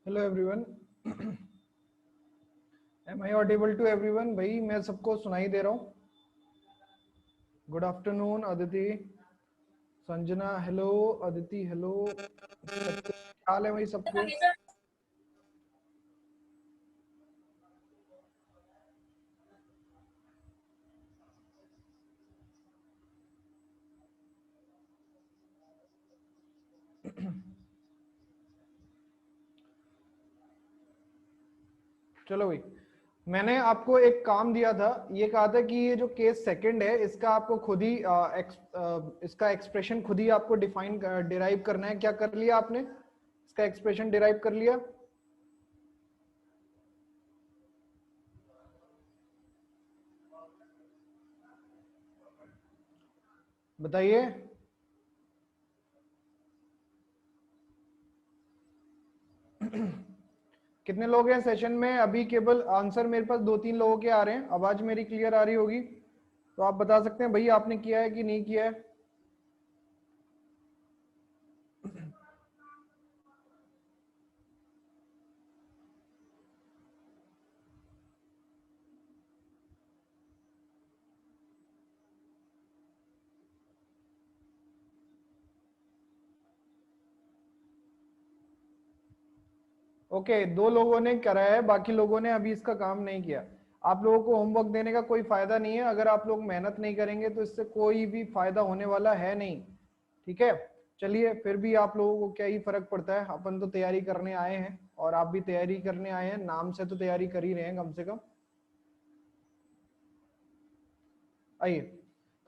Hello everyone. Am I audible to everyone? भाई मैं सबको सुनाई दे रहा हूँ। Good afternoon Aditi, Sanjana hello, Aditi hello, Satya क्या हाल है भाई सबके? चलो भाई, मैंने आपको एक काम दिया था। ये कहा था कि ये जो केस सेकंड है इसका आपको खुद ही इसका एक्सप्रेशन खुद ही आपको डिराइव करना है। क्या कर लिया आपने? इसका एक्सप्रेशन डिराइव कर लिया? बताइए। कितने लोग हैं सेशन में? अभी केवल आंसर मेरे पास 2-3 लोगों के आ रहे हैं। आवाज मेरी क्लियर आ रही होगी तो आप बता सकते हैं भाई आपने किया है कि नहीं किया है। ओके, 2 लोगों ने करा है, बाकी लोगों ने अभी इसका काम नहीं किया। आप लोगों को होमवर्क देने का कोई फायदा नहीं है। अगर आप लोग मेहनत नहीं करेंगे तो इससे कोई भी फायदा होने वाला है नहीं। ठीक है, चलिए फिर भी आप लोगों को क्या ही फर्क पड़ता है। अपन तो तैयारी करने आए हैं और आप भी तैयारी करने आए हैं, नाम से तो तैयारी कर ही रहे हैं कम से कम। आइए,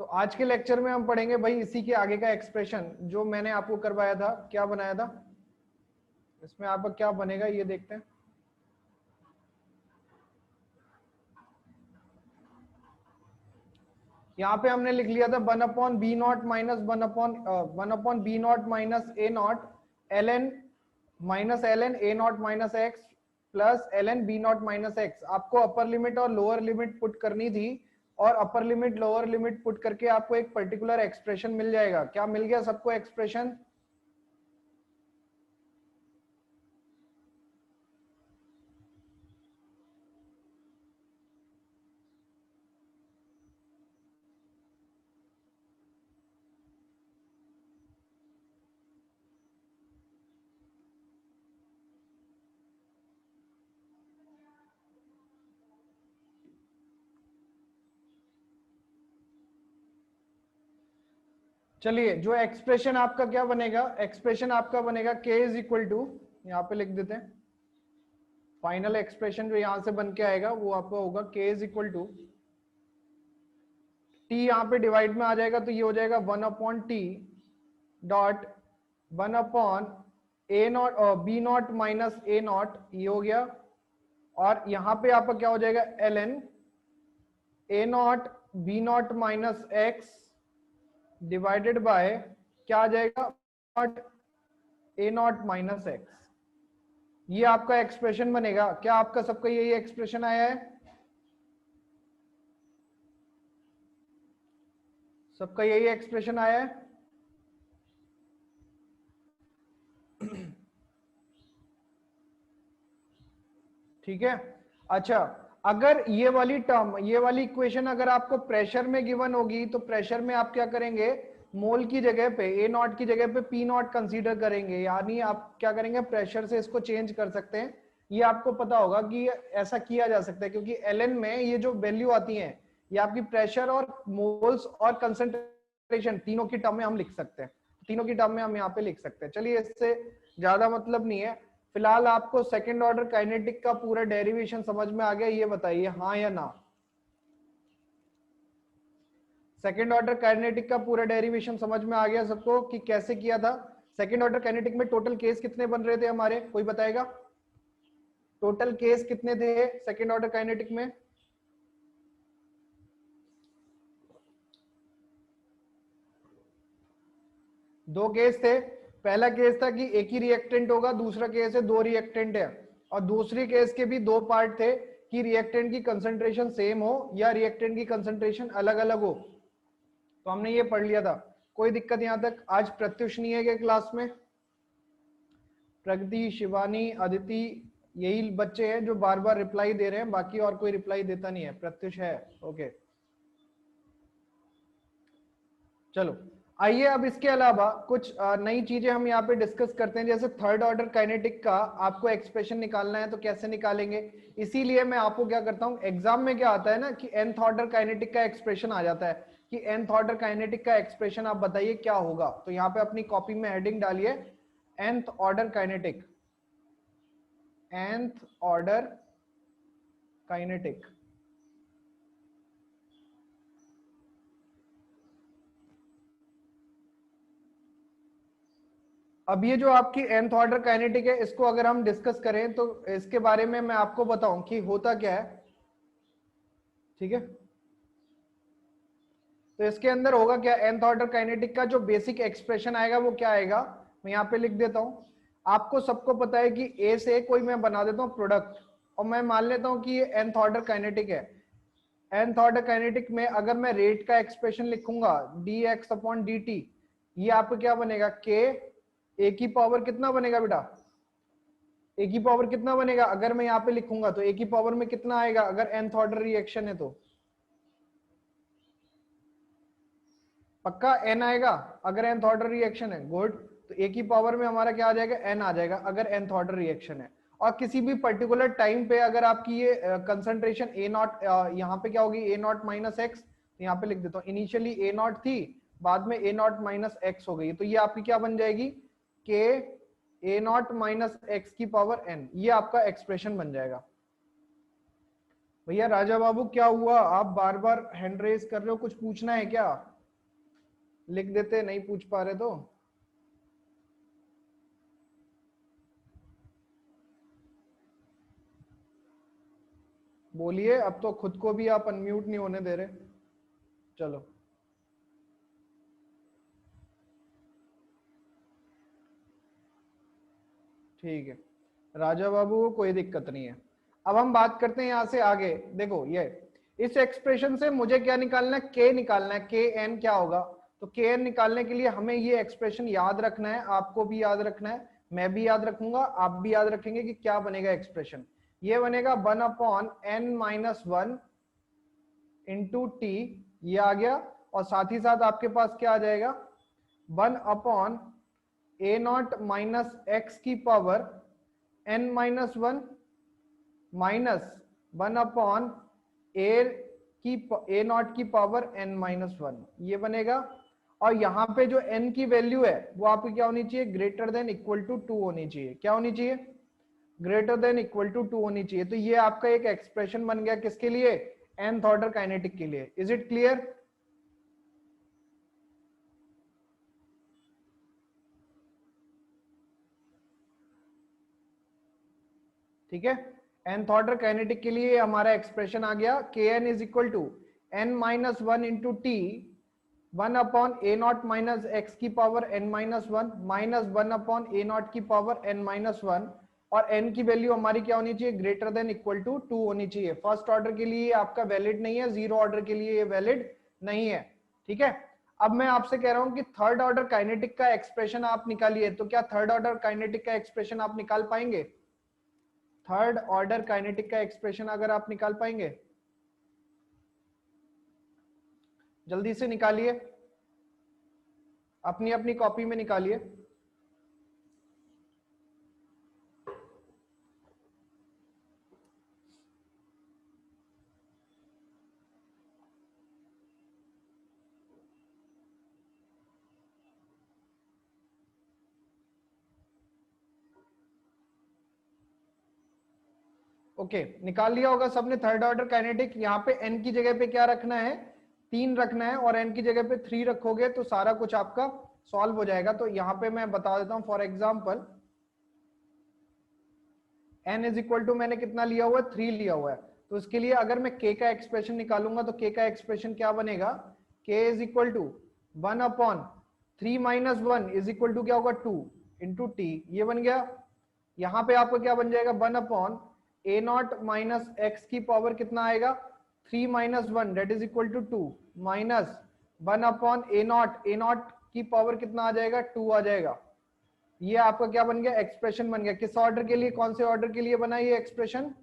तो आज के लेक्चर में हम पढ़ेंगे भाई इसी के आगे का एक्सप्रेशन जो मैंने आपको करवाया था। क्या बनाया था? इसमें आपका क्या बनेगा ये देखते हैं। यहाँ पे हमने लिख लिया था 1/b0 minus 1/b0 minus a0 ln minus ln a0 minus x plus ln b0 minus x। आपको अपर लिमिट और लोअर लिमिट पुट करनी थी और upper limit lower limit put करके आपको एक पर्टिकुलर एक्सप्रेशन मिल जाएगा। क्या मिल गया सबको एक्सप्रेशन? चलिए, जो एक्सप्रेशन आपका क्या बनेगा? एक्सप्रेशन आपका बनेगा k इज इक्वल टू, यहाँ पे लिख देते हैं फाइनल एक्सप्रेशन जो यहां से बन के आएगा वो आपका होगा k is equal to t, यहाँ पे डिवाइड में आ जाएगा तो ये हो जाएगा 1/t dot 1/a0 b0 minus a0, ये हो गया। और यहाँ पे आपका क्या हो जाएगा? ln a0 b0 minus x divided by क्या आ जाएगा? a0 minus x। ये आपका एक्सप्रेशन बनेगा। क्या आपका सबका यही एक्सप्रेशन आया है? सबका यही एक्सप्रेशन आया है? ठीक है। अच्छा, अगर ये वाली टर्म, ये वाली इक्वेशन अगर आपको प्रेशर में गिवन होगी तो प्रेशर में आप क्या करेंगे? मोल की जगह पे ए नॉट की जगह पे पी नॉट कंसीडर करेंगे, यानी आप क्या करेंगे? प्रेशर से इसको चेंज कर सकते हैं। ये आपको पता होगा कि ऐसा किया जा सकता है क्योंकि एलएन में ये जो वैल्यू आती है ये आपकी प्रेशर और मोल्स और कंसंट्रेशन तीनों की टर्म में हम लिख सकते हैं। तीनों की टर्म में हम यहाँ पे लिख सकते हैं। चलिए, इससे ज्यादा मतलब नहीं है। फिलहाल आपको सेकंड ऑर्डर काइनेटिक का पूरा डेरिवेशन समझ में आ गया? ये बताइए हाँ या ना। सेकंड ऑर्डर काइनेटिक का पूरा डेरिवेशन समझ में आ गया सबको कि कैसे किया था? सेकंड ऑर्डर काइनेटिक में टोटल केस कितने बन रहे थे हमारे? कोई बताएगा टोटल केस कितने थे सेकंड ऑर्डर काइनेटिक में? दो केस थे। पहला केस था कि एक ही रिएक्टेंट होगा, दूसरा केस है दो रिएक्टेंट है, और दूसरी केस के भी दो पार्ट थे कि रिएक्टेंट की कंसंट्रेशन सेम हो या रिएक्टेंट की कंसंट्रेशन अलग अलग हो। तो हमने ये पढ़ लिया था। कोई दिक्कत यहां तक? आज प्रत्युष नहीं है क्या क्लास में? प्रगति, शिवानी, अदिति, यही बच्चे हैं जो बार बार रिप्लाई दे रहे हैं, बाकी और कोई रिप्लाई देता नहीं है। प्रत्युष है, ओके। चलो आइए अब इसके अलावा कुछ नई चीजें हम यहाँ पे डिस्कस करते हैं। जैसे थर्ड ऑर्डर काइनेटिक का आपको एक्सप्रेशन निकालना है तो कैसे निकालेंगे, इसीलिए मैं आपको क्या करता हूँ, एग्जाम में क्या आता है ना कि nth ऑर्डर काइनेटिक का एक्सप्रेशन आ जाता है कि nth ऑर्डर काइनेटिक का एक्सप्रेशन आप बताइए क्या होगा। तो यहाँ पे अपनी कॉपी में हेडिंग डालिए nth order kinetic, nth order kinetic. अब ये जो आपकी nth ऑर्डर काइनेटिक है, इसको अगर हम डिस्कस करें तो इसके बारे में मैं आपको बताऊं कि होता क्या है, ठीक है। तो इसके अंदर होगा क्या, nth ऑर्डर काइनेटिक का जो बेसिक एक्सप्रेशन आएगा वो क्या आएगा, मैं यहाँ पे लिख देता हूं। आपको सबको पता है कि ए से कोई मैं बना देता हूं प्रोडक्ट, और मैं मान लेता हूं कि ये nth ऑर्डर काइनेटिक है। nth ऑर्डर काइनेटिक में अगर मैं रेट का एक्सप्रेशन लिखूंगा dx अपॉन dt, ये आपको क्या बनेगा, k ए की पावर कितना बनेगा बेटा, ए की पावर कितना बनेगा, अगर मैं यहाँ पे लिखूंगा तो ए की पावर में कितना आएगा अगर nth ऑर्डर रिएक्शन है तो, पक्का n आएगा अगर nth ऑर्डर रिएक्शन है, गुड। तो ए की पावर में हमारा क्या आ जाएगा, n आ जाएगा अगर nth ऑर्डर रिएक्शन है। और किसी भी पर्टिकुलर टाइम पे अगर आपकी ये कंसंट्रेशन ए नॉट, यहाँ पे क्या होगी, ए नॉट माइनस एक्स, यहाँ पे लिख देता हूँ, इनिशियली ए नॉट थी, बाद में ए नॉट माइनस एक्स हो गई, तो ये आपकी क्या बन जाएगी, के ए नॉट माइनस एक्स की पावर एन, ये आपका एक्सप्रेशन बन जाएगा। भैया राजा बाबू क्या हुआ, आप बार बार हैंड रेज कर रहे हो, कुछ पूछना है क्या, लिख देते, नहीं पूछ पा रहे तो। बोलिए, अब तो खुद को भी आप अनम्यूट नहीं होने दे रहे। चलो ठीक है राजा बाबू, कोई दिक्कत नहीं है। अब हम बात करते हैं यहां से आगे। देखो ये इस एक्सप्रेशन से मुझे क्या निकालना है, के निकालना है, के एन क्या होगा। तो के एन निकालने के लिए हमें ये एक्सप्रेशन याद रखना है, आपको भी याद रखना है, मैं भी याद रखूंगा, आप भी याद रखेंगे कि क्या बनेगा एक्सप्रेशन। ये बनेगा 1 upon n minus 1 into T, ये आ गया। और साथ ही साथ आपके पास क्या आ जाएगा, 1 upon a naught minus x की power n minus 1 minus 1 upon a naught की पावर एन माइनस 1, ये बनेगा। और यहाँ पे जो n की वैल्यू है वो आपकी क्या होनी चाहिए, ग्रेटर देन इक्वल टू 2 होनी चाहिए। क्या होनी चाहिए, ग्रेटर देन इक्वल टू 2 होनी चाहिए। तो ये आपका एक एक्सप्रेशन बन गया किसके लिए, nth ऑर्डर काइनेटिक के लिए। इज इट क्लियर, ठीक है। nth ऑर्डर काइनेटिक के लिए हमारा एक्सप्रेशन आ गया, के n is equal to n minus 1 into T 1 upon a naught minus x की power n minus 1 minus 1 upon a naught की पावर एन माइनस 1। और n की वैल्यू हमारी क्या होनी चाहिए, ग्रेटर देन इक्वल टू 2 होनी चाहिए। फर्स्ट ऑर्डर के लिए आपका वैलिड नहीं है, जीरो ऑर्डर के लिए ये वैलिड नहीं है, ठीक है। अब मैं आपसे कह रहा हूं कि थर्ड ऑर्डर काइनेटिक का एक्सप्रेशन आप निकालिए, तो क्या थर्ड ऑर्डर काइनेटिक का एक्सप्रेशन आप निकाल पाएंगे, थर्ड ऑर्डर काइनेटिक का एक्सप्रेशन अगर आप निकाल पाएंगे, जल्दी से निकालिए, अपनी अपनी कॉपी में निकालिए। ओके निकाल लिया होगा सबने थर्ड ऑर्डर काइनेटिक। यहाँ पे n की जगह पे क्या रखना है, 3 रखना है, और n की जगह पे 3 रखोगे तो सारा कुछ आपका सॉल्व हो जाएगा। तो यहाँ पे मैं बता देता हूँ, for example n is equal to मैंने कितना लिया हुआ है, 3 लिया हुआ है। तो इसके लिए अगर मैं k का एक्सप्रेशन निकालूंगा तो k का एक्सप्रेशन क्या बनेगा, k is equal to 1 upon 3 minus 1 is equal to क्या होगा, 2 इंटू टी, ये बन गया। यहाँ पे आपको क्या बन जाएगा, 1 upon a naught minus x की पावर कितना आएगा, 3 minus 1 that is equal to 2 minus 1 upon a naught की पावर कितना आ जाएगा, 2 आ जाएगा। ये आपका क्या बन गया, एक्सप्रेशन बन गया। किस ऑर्डर के लिए, कौन से ऑर्डर के लिए बना ये एक्सप्रेशन,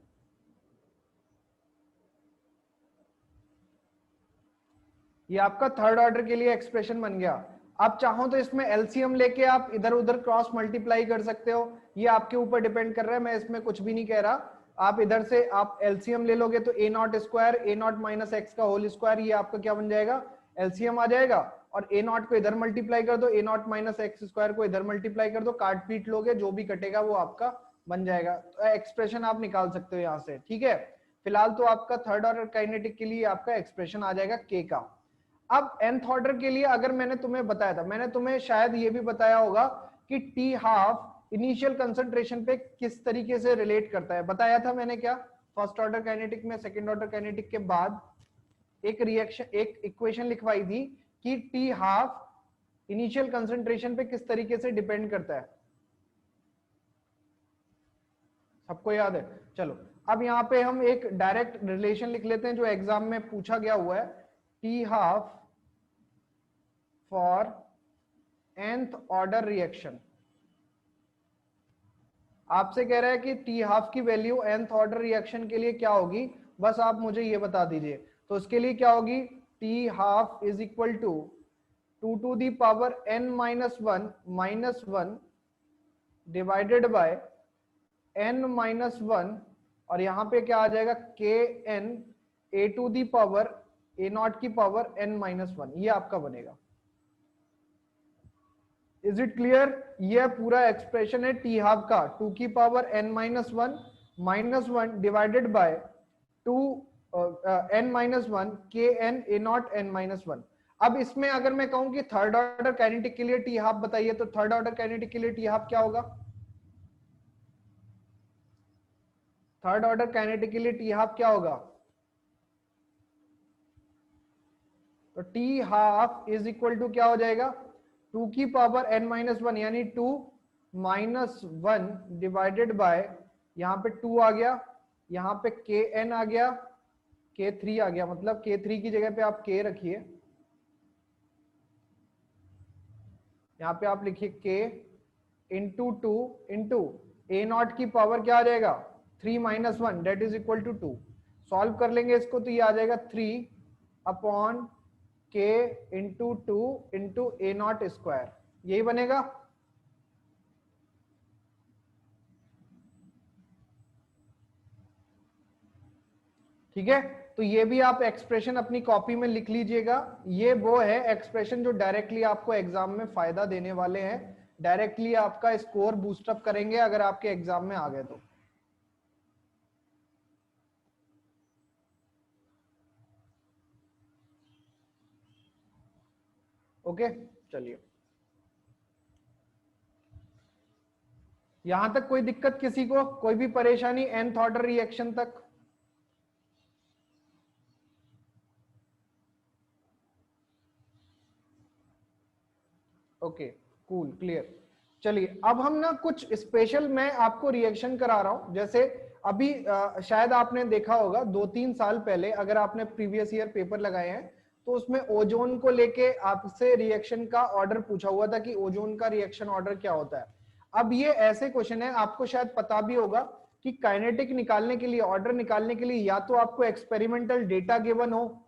ये आपका थर्ड ऑर्डर के लिए एक्सप्रेशन बन गया। आप चाहो तो इसमें एलसीएम लेके आप इधर उधर क्रॉस मल्टीप्लाई कर सकते हो, ये आपके ऊपर डिपेंड कर रहा है, मैं इसमें कुछ भी नहीं कह रहा। आप इधर से आप एलसीएम ले लोगे तो a naught square a naught minus x का होल स्क्वायर, ये आपका क्या बन जाएगा, एलसीएम आ जाएगा। और ए नॉट को इधर मल्टीप्लाई कर दो, ए नॉट माइनस एक्स स्क्वायर को इधर मल्टीप्लाई कर दो, काट पीट लोगे, जो भी कटेगा वो आपका बन जाएगा। तो एक्सप्रेशन आप निकाल सकते हो यहाँ से, ठीक है। फिलहाल तो आपका थर्ड ऑर्डर काइनेटिक के लिए आपका एक्सप्रेशन आ जाएगा के का। अब nth ऑर्डर के लिए अगर मैंने तुम्हें बताया था, मैंने तुम्हें शायद ये भी बताया होगा कि टी हाफ इनिशियल कंसंट्रेशन पे किस तरीके से रिलेट करता है, बताया था मैंने क्या, फर्स्ट ऑर्डर काइनेटिक में, सेकंड ऑर्डर काइनेटिक के बाद एक रिएक्शन, एक इक्वेशन लिखवाई थी कि टी हाफ इनिशियल कंसंट्रेशन पे किस तरीके से डिपेंड करता है, सबको याद है। चलो अब यहाँ पे हम एक डायरेक्ट रिलेशन लिख लेते हैं जो एग्जाम में पूछा गया हुआ है, T half for nth order reaction. आपसे कह रहा है कि टी हाफ की वैल्यू nth ऑर्डर रिएक्शन के लिए क्या होगी, बस आप मुझे ये बता दीजिए। तो उसके लिए क्या होगी, T half is equal to 2 to the power n minus one divided by n minus one, और यहां पे क्या आ जाएगा, K n a to the power a naught की पावर n माइनस वन, ये आपका बनेगा। इज इट क्लियर, ये पूरा एक्सप्रेशन है टी हाफ का, 2 की power n minus one divided by 2 n minus one के n a naught n minus one. अब इसमें अगर मैं कहूं कि थर्ड ऑर्डर काइनेटिक के लिए टी हाफ बताइए, तो थर्ड ऑर्डर काइनेटिक के लिए टी हाफ क्या होगा, थर्ड ऑर्डर काइनेटिक के लिए टी हाफ क्या होगा, तो T half is equal to क्या हो जाएगा, 2 की पावर n माइनस वन, यानी 2 माइनस वन डिवाइडेड बाय, यहां पे 2 आ गया, यहां पे के एन आ गया, के थ्री आ गया, मतलब के थ्री की जगह पे आप के रखिए, यहां पे आप लिखिए K into 2 into a naught की पावर क्या आ जाएगा, 3 minus one, that is equal to 2। Solve कर लेंगे इसको तो ये आ जाएगा 3 अपॉन के into 2 into a naught square, यही बनेगा। ठीक है, तो ये भी आप एक्सप्रेशन अपनी कॉपी में लिख लीजिएगा। ये वो है एक्सप्रेशन जो डायरेक्टली आपको एग्जाम में फायदा देने वाले हैं, डायरेक्टली आपका स्कोर बूस्टअप करेंगे अगर आपके एग्जाम में आ गए तो। ओके, चलिए, यहां तक कोई दिक्कत किसी को, कोई भी परेशानी nth ऑर्डर रिएक्शन तक? Okay, cool, clear. चलिए अब हम ना कुछ स्पेशल, मैं आपको रिएक्शन करा रहा हूं, जैसे अभी शायद आपने देखा होगा 2-3 साल पहले, अगर आपने प्रीवियस ईयर पेपर लगाए हैं तो उसमें ओजोन को लेके आपसे रिएक्शन का ऑर्डर पूछा हुआ था कि ओजोन का रिएक्शन ऑर्डर क्या होता है। अब ये ऐसे क्वेश्चन है, आपको शायद पता भी होगा कि काइनेटिक निकालने के लिए, ऑर्डर निकालने के लिए, या तो आपको एक्सपेरिमेंटल डेटा गिवन हो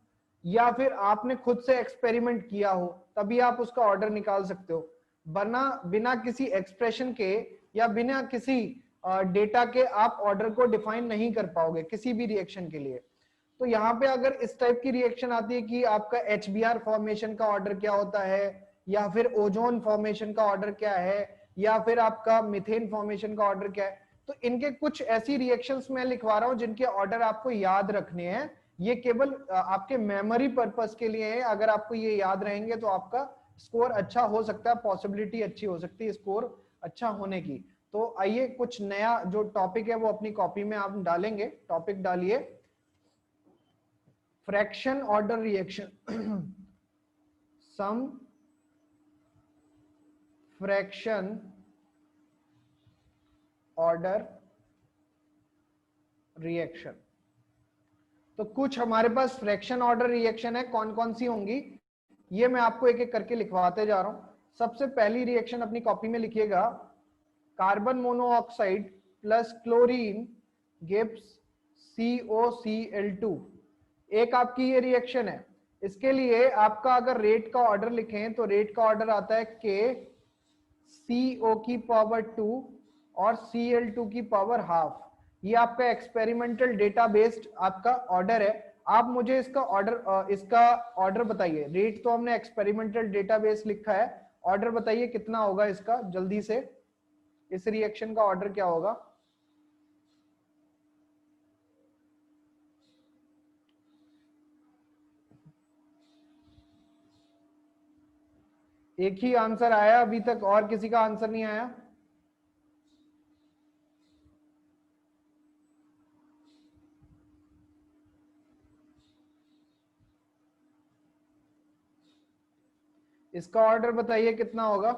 या फिर आपने खुद से एक्सपेरिमेंट किया हो, तभी आप उसका ऑर्डर निकाल सकते हो। वरना बिना किसी एक्सप्रेशन के या बिना किसी डेटा के आप ऑर्डर को डिफाइन नहीं कर पाओगे किसी भी रिएक्शन के लिए। तो यहाँ पे अगर इस टाइप की रिएक्शन आती है कि आपका HBr फॉर्मेशन का ऑर्डर क्या होता है, या फिर ओजोन फॉर्मेशन का ऑर्डर क्या है, या फिर आपका मीथेन फॉर्मेशन का ऑर्डर क्या है, तो इनके कुछ ऐसी रिएक्शंस मैं लिखवा रहा हूं जिनके ऑर्डर आपको याद रखने हैं। ये केवल आपके मेमोरी पर्पस के लिए है, अगर आपको ये याद रहेंगे तो आपका स्कोर अच्छा हो सकता है, पॉसिबिलिटी अच्छी हो सकती है स्कोर अच्छा होने की। तो आइए कुछ नया जो टॉपिक है वो अपनी कॉपी में आप डालेंगे, टॉपिक डालिए fraction order reaction, some fraction order reaction. तो कुछ हमारे पास फ्रैक्शन ऑर्डर रिएक्शन है, कौन कौन सी होंगी ये मैं आपको एक एक करके लिखवाते जा रहा हूं। सबसे पहली रिएक्शन अपनी कॉपी में लिखिएगा, carbon monoxide plus chlorine gives COCl2। एक आपकी ये रिएक्शन है। इसके लिए आपका अगर रेट का ऑर्डर लिखें तो रेट का ऑर्डर आता है K CO की पावर 2 और Cl2 की पावर हाफ। ये आपका एक्सपेरिमेंटल डेटा बेस्ड आपका ऑर्डर है। आप मुझे इसका ऑर्डर बताइए। रेट तो हमने एक्सपेरिमेंटल डेटाबेस लिखा है, ऑर्डर बताइए कितना होगा इसका जल्दी से। इस रिएक्शन का ऑर्डर क्या होगा? एक ही आंसर आया अभी तक, और किसी का आंसर नहीं आया? इसका ऑर्डर बताइए कितना होगा।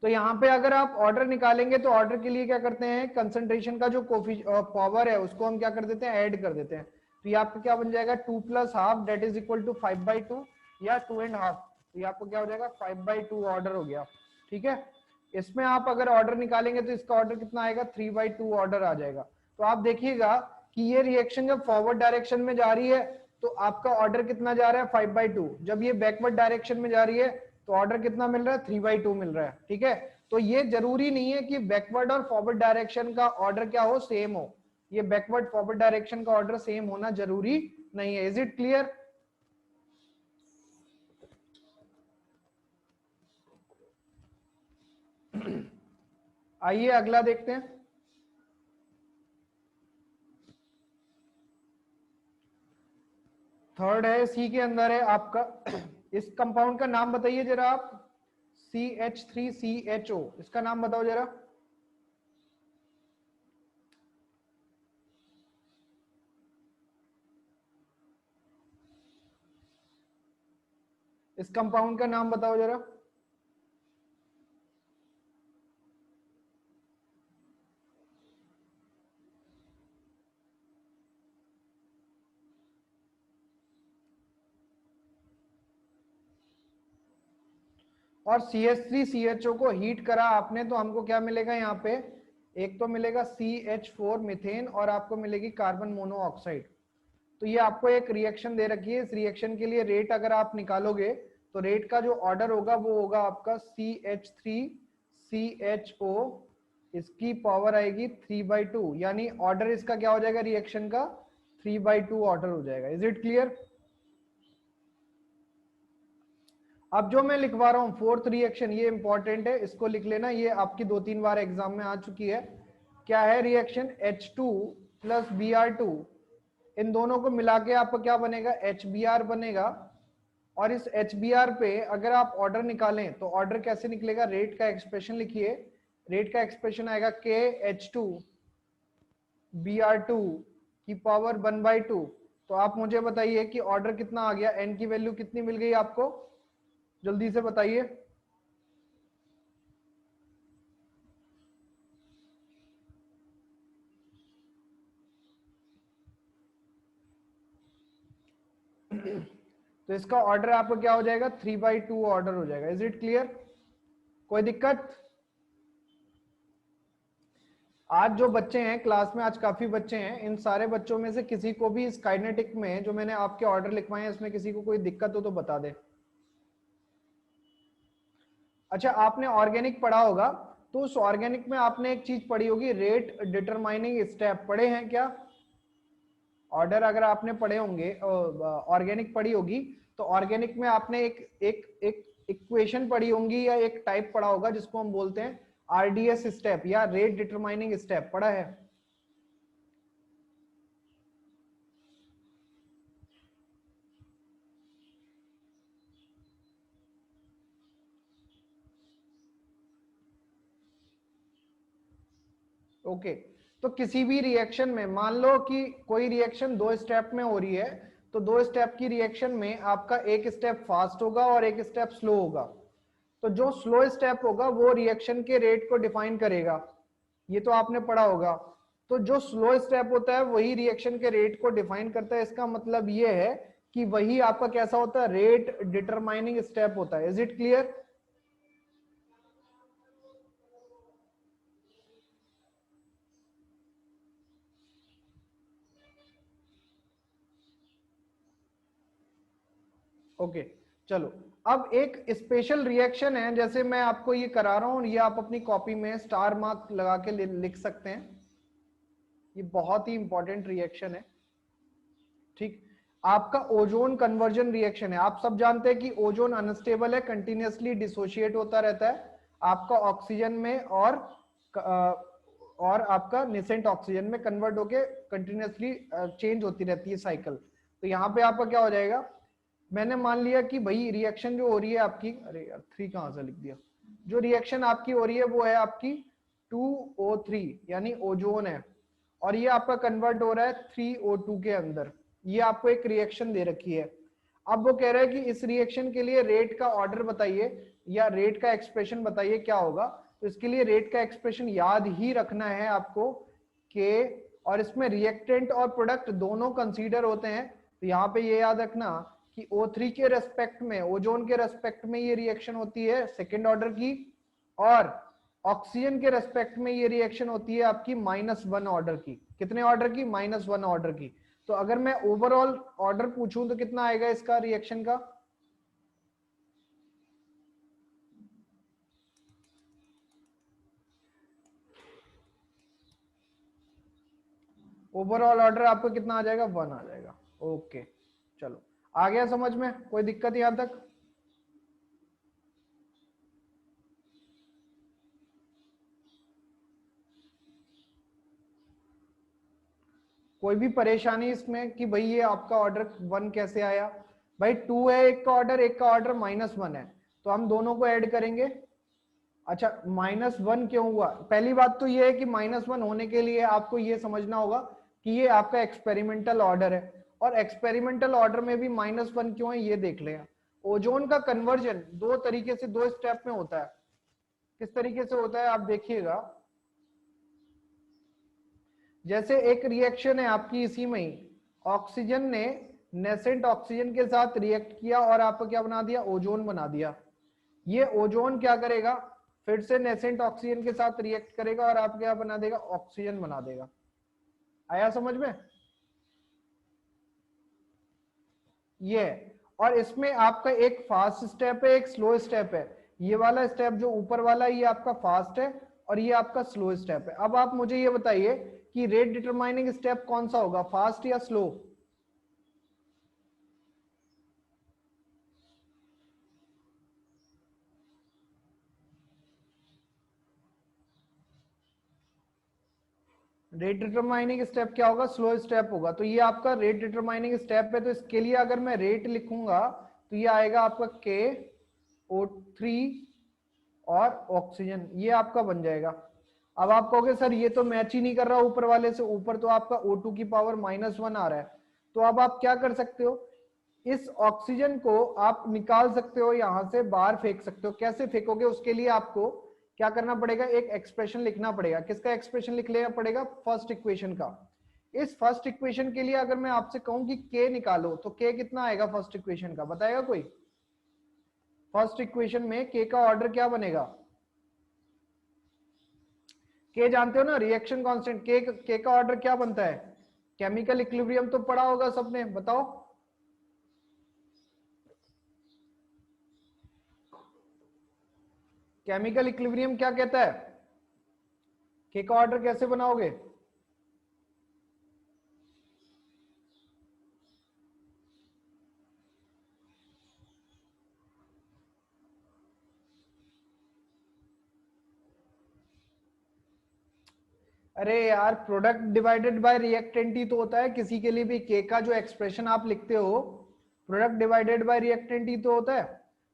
तो यहाँ पे अगर आप ऑर्डर निकालेंगे तो ऑर्डर के लिए क्या करते हैं, कंसंट्रेशन का जो पावर है उसको हम क्या कर देते हैं, ऐड कर देते हैं। तो ये आपका क्या बन जाएगा, 2 + ½ दैट इज इक्वल टू 5/2 या 2.5। तो ये आपको क्या हो जाएगा, 5/2 ऑर्डर हो गया। ठीक है, इसमें आप अगर ऑर्डर निकालेंगे तो इसका ऑर्डर कितना आएगा, 3/2 ऑर्डर आ जाएगा। तो आप देखिएगा कि ये रिएक्शन जब फॉरवर्ड डायरेक्शन में जा रही है तो आपका ऑर्डर कितना जा रहा है, 5/2। जब ये बैकवर्ड डायरेक्शन में जा रही है तो ऑर्डर कितना मिल रहा है, 3/2 मिल रहा है। ठीक है, तो ये जरूरी नहीं है कि बैकवर्ड और फॉरवर्ड डायरेक्शन का ऑर्डर क्या हो, सेम हो। ये बैकवर्ड फॉरवर्ड डायरेक्शन का ऑर्डर सेम होना जरूरी नहीं है। Is it clear? आइए अगला देखते हैं। थर्ड है, सी के अंदर है आपका। इस कंपाउंड का नाम बताइए जरा आप। CH3CHO, इसका नाम बताओ जरा। इस कंपाउंड का नाम बताओ जरा। और CH3CHO को हीट करा आपने तो हमको क्या मिलेगा यहाँ पे, एक तो मिलेगा CH4 मीथेन और आपको मिलेगी कार्बन मोनोऑक्साइड। तो ये आपको एक रिएक्शन दे रखी है। इस रिएक्शन के लिए रेट अगर आप निकालोगे तो रेट का जो ऑर्डर होगा वो होगा आपका CH3CHO, इसकी पावर आएगी 3/2, यानी ऑर्डर इसका क्या हो जाएगा, रिएक्शन का 3/2 ऑर्डर हो जाएगा। Is it clear? अब जो मैं लिखवा रहा हूं फोर्थ रिएक्शन, ये इंपॉर्टेंट है, इसको लिख लेना, ये आपकी 2-3 बार एग्जाम में आ चुकी है। क्या है रिएक्शन, H2 + Br2। इन दोनों को मिला के आपका क्या बनेगा, HBr बनेगा। और इस HBr पे अगर आप ऑर्डर निकालें तो ऑर्डर कैसे निकलेगा, रेट का एक्सप्रेशन लिखिए। रेट का एक्सप्रेशन आएगा KH2 Br2 की पावर 1/2। तो आप मुझे बताइए कि ऑर्डर कितना आ गया, n की वैल्यू कितनी मिल गई आपको, जल्दी से बताइए। तो इसका ऑर्डर आपको क्या हो जाएगा, 3/2 ऑर्डर हो जाएगा। Is it clear? कोई दिक्कत? आज जो बच्चे हैं क्लास में, आज काफी बच्चे हैं, इन सारे बच्चों में से किसी को भी इस काइनेटिक में जो मैंने आपके ऑर्डर लिखवाए हैं इसमें किसी को कोई दिक्कत हो तो बता दे। अच्छा, आपने ऑर्गेनिक पढ़ा होगा तो उस ऑर्गेनिक में आपने एक चीज पढ़ी होगी, रेट डिटरमाइनिंग स्टेप। पढ़े हैं क्या? ऑर्डर अगर आपने पढ़े होंगे, ऑर्गेनिक पढ़ी होगी तो ऑर्गेनिक में आपने एक इक्वेशन पढ़ी होंगी या एक टाइप पढ़ा होगा जिसको हम बोलते हैं RDS स्टेप या रेट डिटरमाइनिंग स्टेप। पढ़ा है? ओके, तो किसी भी रिएक्शन में मान लो कि कोई रिएक्शन 2 स्टेप में हो रही है, तो 2 स्टेप की रिएक्शन में आपका एक स्टेप फास्ट होगा और एक स्टेप स्लो होगा। तो जो स्लो स्टेप होगा वो रिएक्शन के रेट को डिफाइन करेगा, ये तो आपने पढ़ा होगा। तो जो स्लो स्टेप होता है वही रिएक्शन के रेट को डिफाइन करता है। इसका मतलब ये है कि वही आपका कैसा होता है, रेट डिटरमाइनिंग स्टेप होता है। Is it clear? ओके चलो, अब एक स्पेशल रिएक्शन है, जैसे मैं आपको ये करा रहा हूं, ये आप अपनी कॉपी में स्टार मार्क लगा के लिख सकते हैं। ये बहुत ही इंपॉर्टेंट रिएक्शन है, ठीक। आपका ओजोन कन्वर्जन रिएक्शन है। आप सब जानते हैं कि ओजोन अनस्टेबल है, कंटिन्यूअसली डिसोशिएट होता रहता है आपका ऑक्सीजन में, और आपका नेसेंट ऑक्सीजन में कन्वर्ट होके कंटिन्यूअसली चेंज होती रहती है साइकिल। तो यहाँ पे आपका क्या हो जाएगा, मैंने मान लिया कि भाई रिएक्शन जो हो रही है आपकी, अरे यार 3 कहां से लिख दिया, जो रिएक्शन आपकी हो रही है वो है आपकी 2O3 यानी ओजोन है, और ये आपका कन्वर्ट हो रहा है 3O2 के अंदर। ये आपको एक रिएक्शन दे रखी है। अब वो कह रहा है कि इस रिएक्शन के लिए रेट का ऑर्डर बताइए या रेट का एक्सप्रेशन बताइए क्या होगा। तो इसके लिए रेट का एक्सप्रेशन याद ही रखना है आपको के, और इसमें रिएक्टेंट और प्रोडक्ट दोनों कंसीडर होते हैं। तो यहाँ पे ये याद रखना कि O3 के रेस्पेक्ट में, ओजोन के रेस्पेक्ट में ये रिएक्शन होती है सेकेंड ऑर्डर की, और ऑक्सीजन के रेस्पेक्ट में ये रिएक्शन होती है आपकी -1 ऑर्डर की। कितने ऑर्डर की? -1 ऑर्डर की। तो अगर मैं ओवरऑल ऑर्डर पूछूं तो कितना आएगा इसका रिएक्शन का? ओवरऑल ऑर्डर आपको कितना आ जाएगा? 1 आ जाएगा। ओके चलो, आ गया समझ में? कोई दिक्कत यहां तक? कोई भी परेशानी इसमें कि भाई ये आपका ऑर्डर 1 कैसे आया? भाई 2 है एक का ऑर्डर, एक का ऑर्डर -1 है, तो हम दोनों को ऐड करेंगे। अच्छा, -1 क्यों हुआ? पहली बात तो ये है कि -1 होने के लिए आपको ये समझना होगा कि ये आपका एक्सपेरिमेंटल ऑर्डर है, और एक्सपेरिमेंटल ऑर्डर में भी -1 क्यों है ये देख लें। ओजोन का कन्वर्जन दो तरीके से, 2 स्टेप में होता है। किस तरीके से होता है आप देखिएगा। जैसे एक रिएक्शन है आपकी इसी में ही, ऑक्सीजन ने नेसेंट ऑक्सीजन के साथ रिएक्ट किया और आपको क्या बना दिया? ओजोन बना दिया। ये ओजोन क्या करेगा? फिर से नेसेंट ऑक्सीजन के साथ रिएक्ट करेगा और आप क्या बना देगा? ऑक्सीजन बना देगा। आया समझ में? ये, और इसमें आपका एक फास्ट स्टेप है, एक स्लो स्टेप है। ये वाला स्टेप जो ऊपर वाला है ये आपका फास्ट है, और ये आपका स्लो स्टेप है। अब आप मुझे ये बताइए कि रेट डिटरमाइनिंग स्टेप कौन सा होगा, फास्ट या स्लो? रेट डिटरमाइनिंग स्टेप क्या होगा? स्लो स्टेप होगा। तो ये आपका रेट डिटरमाइनिंग स्टेप है। तो इसके लिए अगर मैं रेट लिखूंगा तो ये आएगा आपका KO3 और ऑक्सीजन, ये आपका बन जाएगा। अब आप कहोगे सर ये तो मैच ही नहीं कर रहा ऊपर वाले से, ऊपर तो आपका O2 की पावर -1 आ रहा है। तो अब आप क्या कर सकते हो, इस ऑक्सीजन को आप निकाल सकते हो, यहां से बाहर फेंक सकते हो। कैसे फेंकोगे? उसके लिए आपको क्या करना पड़ेगा? एक एक्सप्रेशन लिखना पड़ेगा। किसका एक्सप्रेशन लिख लेना पड़ेगा? फर्स्ट इक्वेशन का। इस फर्स्ट इक्वेशन के लिए अगर मैं आपसे कहूं कि K निकालो, तो K कितना आएगा फर्स्ट इक्वेशन का? बताएगा कोई? फर्स्ट इक्वेशन में K का ऑर्डर क्या बनेगा? K जानते हो ना, रिएक्शन कांस्टेंट। K का ऑर्डर क्या बनता है? केमिकल इक्विलिब्रियम तो पढ़ा होगा सबने, बताओ। केमिकल इक्विलिब्रियम क्या कहता है? K का ऑर्डर कैसे बनाओगे? अरे यार, प्रोडक्ट डिवाइडेड बाय रिएक्टेंट ही तो होता है किसी के लिए भी। K का जो एक्सप्रेशन आप लिखते हो, प्रोडक्ट डिवाइडेड बाय रिएक्टेंट ही तो होता है।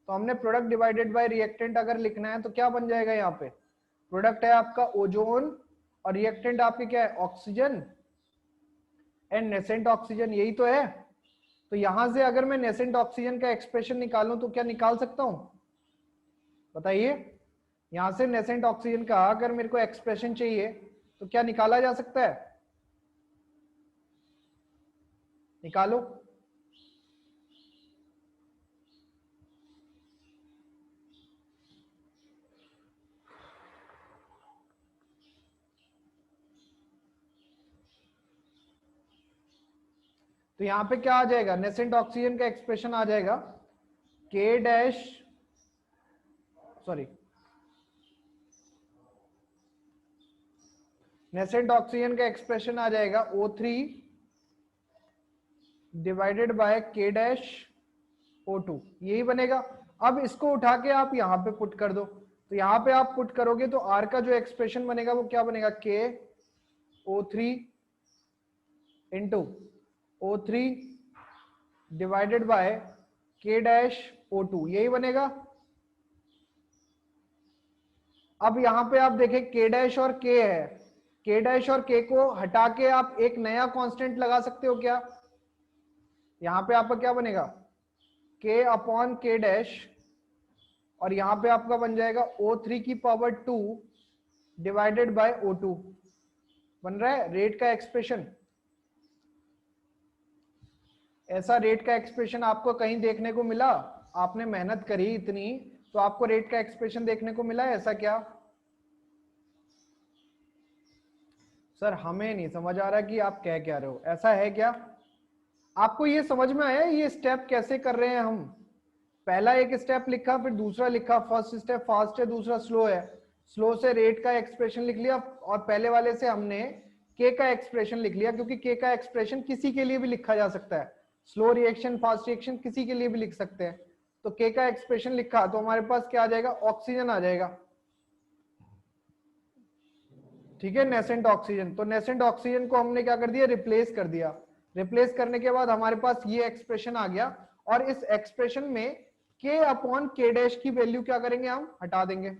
तो हमने प्रोडक्ट डिवाइडेड बाय रिएक्टेंट अगर लिखना है तो क्या बन जाएगा? यहाँ पे प्रोडक्ट है आपका ओजोन, और रिएक्टेंट आपके क्या है? ऑक्सीजन एंड नेसेंट ऑक्सीजन, यही तो है। तो यहां से अगर मैं नेसेंट ऑक्सीजन का एक्सप्रेशन निकालूं तो क्या निकाल सकता हूं? बताइए। यहां से नेसेंट ऑक्सीजन का अगर मेरे को एक्सप्रेशन चाहिए तो क्या निकाला जा सकता है? निकालो। तो यहाँ पे क्या आ जाएगा? नेसेंट ऑक्सीजन का एक्सप्रेशन आ जाएगा के डैश, सॉरी, नेसेंट ऑक्सीजन का एक्सप्रेशन आ जाएगा O3 डिवाइडेड बाय के डैश O2, यही बनेगा। अब इसको उठा के आप यहां पे पुट कर दो, तो यहां पे आप पुट करोगे तो R का जो एक्सप्रेशन बनेगा वो क्या बनेगा, के O3 into O3 divided by के डैश O2, यही बनेगा। अब यहां पे आप देखें के डैश और के है, के डैश और के को हटा के आप एक नया कांस्टेंट लगा सकते हो क्या, यहां पे आपका क्या बनेगा, के अपॉन के डैश, और यहां पे आपका बन जाएगा O3 की पावर 2 डिवाइडेड बाय O2, बन रहा है रेट का एक्सप्रेशन। ऐसा रेट का एक्सप्रेशन आपको कहीं देखने को मिला, आपने मेहनत करी इतनी तो आपको रेट का एक्सप्रेशन देखने को मिला है ऐसा क्या? सर हमें नहीं समझ आ रहा कि आप कह क्या रहे हो, ऐसा है क्या? आपको ये समझ में आया ये स्टेप कैसे कर रहे हैं हम? पहला एक स्टेप लिखा, फिर दूसरा लिखा, फर्स्ट स्टेप फास्ट है, दूसरा स्लो है, स्लो से रेट का एक्सप्रेशन लिख लिया, और पहले वाले से हमने के का एक्सप्रेशन लिख लिया, क्योंकि के का एक्सप्रेशन किसी के लिए भी लिखा जा सकता है, स्लो रिएक्शन फास्ट रिएक्शन किसी के लिए भी लिख सकते हैं। तो के का एक्सप्रेशन लिखा तो हमारे पास क्या आ जाएगा, ऑक्सीजन आ जाएगा, ठीक है, नेसेंट ऑक्सीजन। तो नेसेंट ऑक्सीजन को हमने क्या कर दिया, रिप्लेस कर दिया, रिप्लेस करने के बाद हमारे पास ये एक्सप्रेशन आ गया, और इस एक्सप्रेशन में के अपॉन के डैश की वैल्यू क्या करेंगे, हम हटा देंगे।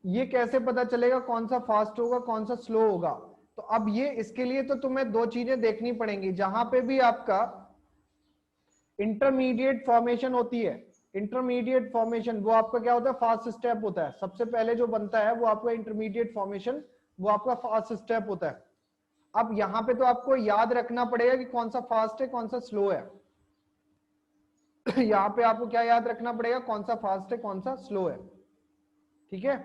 ये कैसे पता चलेगा कौन सा फास्ट होगा कौन सा स्लो होगा? तो अब ये इसके लिए तो तुम्हें दो चीजें देखनी पड़ेंगी, जहां पे भी आपका इंटरमीडिएट फॉर्मेशन होती है, इंटरमीडिएट फॉर्मेशन वो आपका क्या होता है, फास्ट स्टेप होता है, सबसे पहले जो बनता है वो आपका इंटरमीडिएट फॉर्मेशन, वो आपका फास्ट स्टेप होता है। अब यहां पे तो आपको याद रखना पड़ेगा कि कौन सा फास्ट है कौन सा स्लो है। यहां पे आपको क्या याद रखना पड़ेगा, कौन सा फास्ट है कौन सा स्लो है, ठीक है।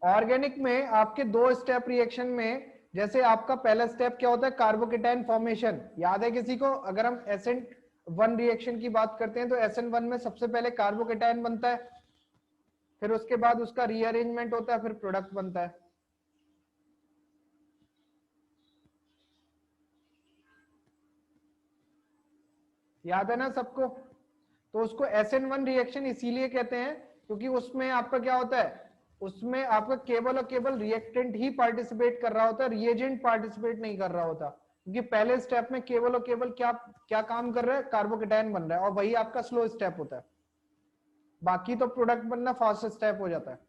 ऑर्गेनिक में आपके दो स्टेप रिएक्शन में, जैसे आपका पहला स्टेप क्या होता है, कार्बोकेटाइन फॉर्मेशन, याद है किसी को? अगर हम SN1 रिएक्शन की बात करते हैं तो SN1 में सबसे पहले कार्बोकेटाइन बनता है, फिर उसके बाद उसका रीअरेंजमेंट होता है, फिर प्रोडक्ट बनता है। याद है ना सबको? तो उसको SN1 रिएक्शन इसीलिए कहते हैं क्योंकि उसमें आपका क्या होता है, उसमें आपका केवल और केवल रिएक्टेंट ही पार्टिसिपेट कर रहा होता है, रिएजेंट पार्टिसिपेट नहीं कर रहा होता, क्योंकि पहले स्टेप में केवल और केवल क्या क्या काम कर रहा है, कार्बोकेटाइन बन रहा है, और वही आपका स्लो स्टेप होता है, बाकी तो प्रोडक्ट बनना फास्ट स्टेप हो जाता है।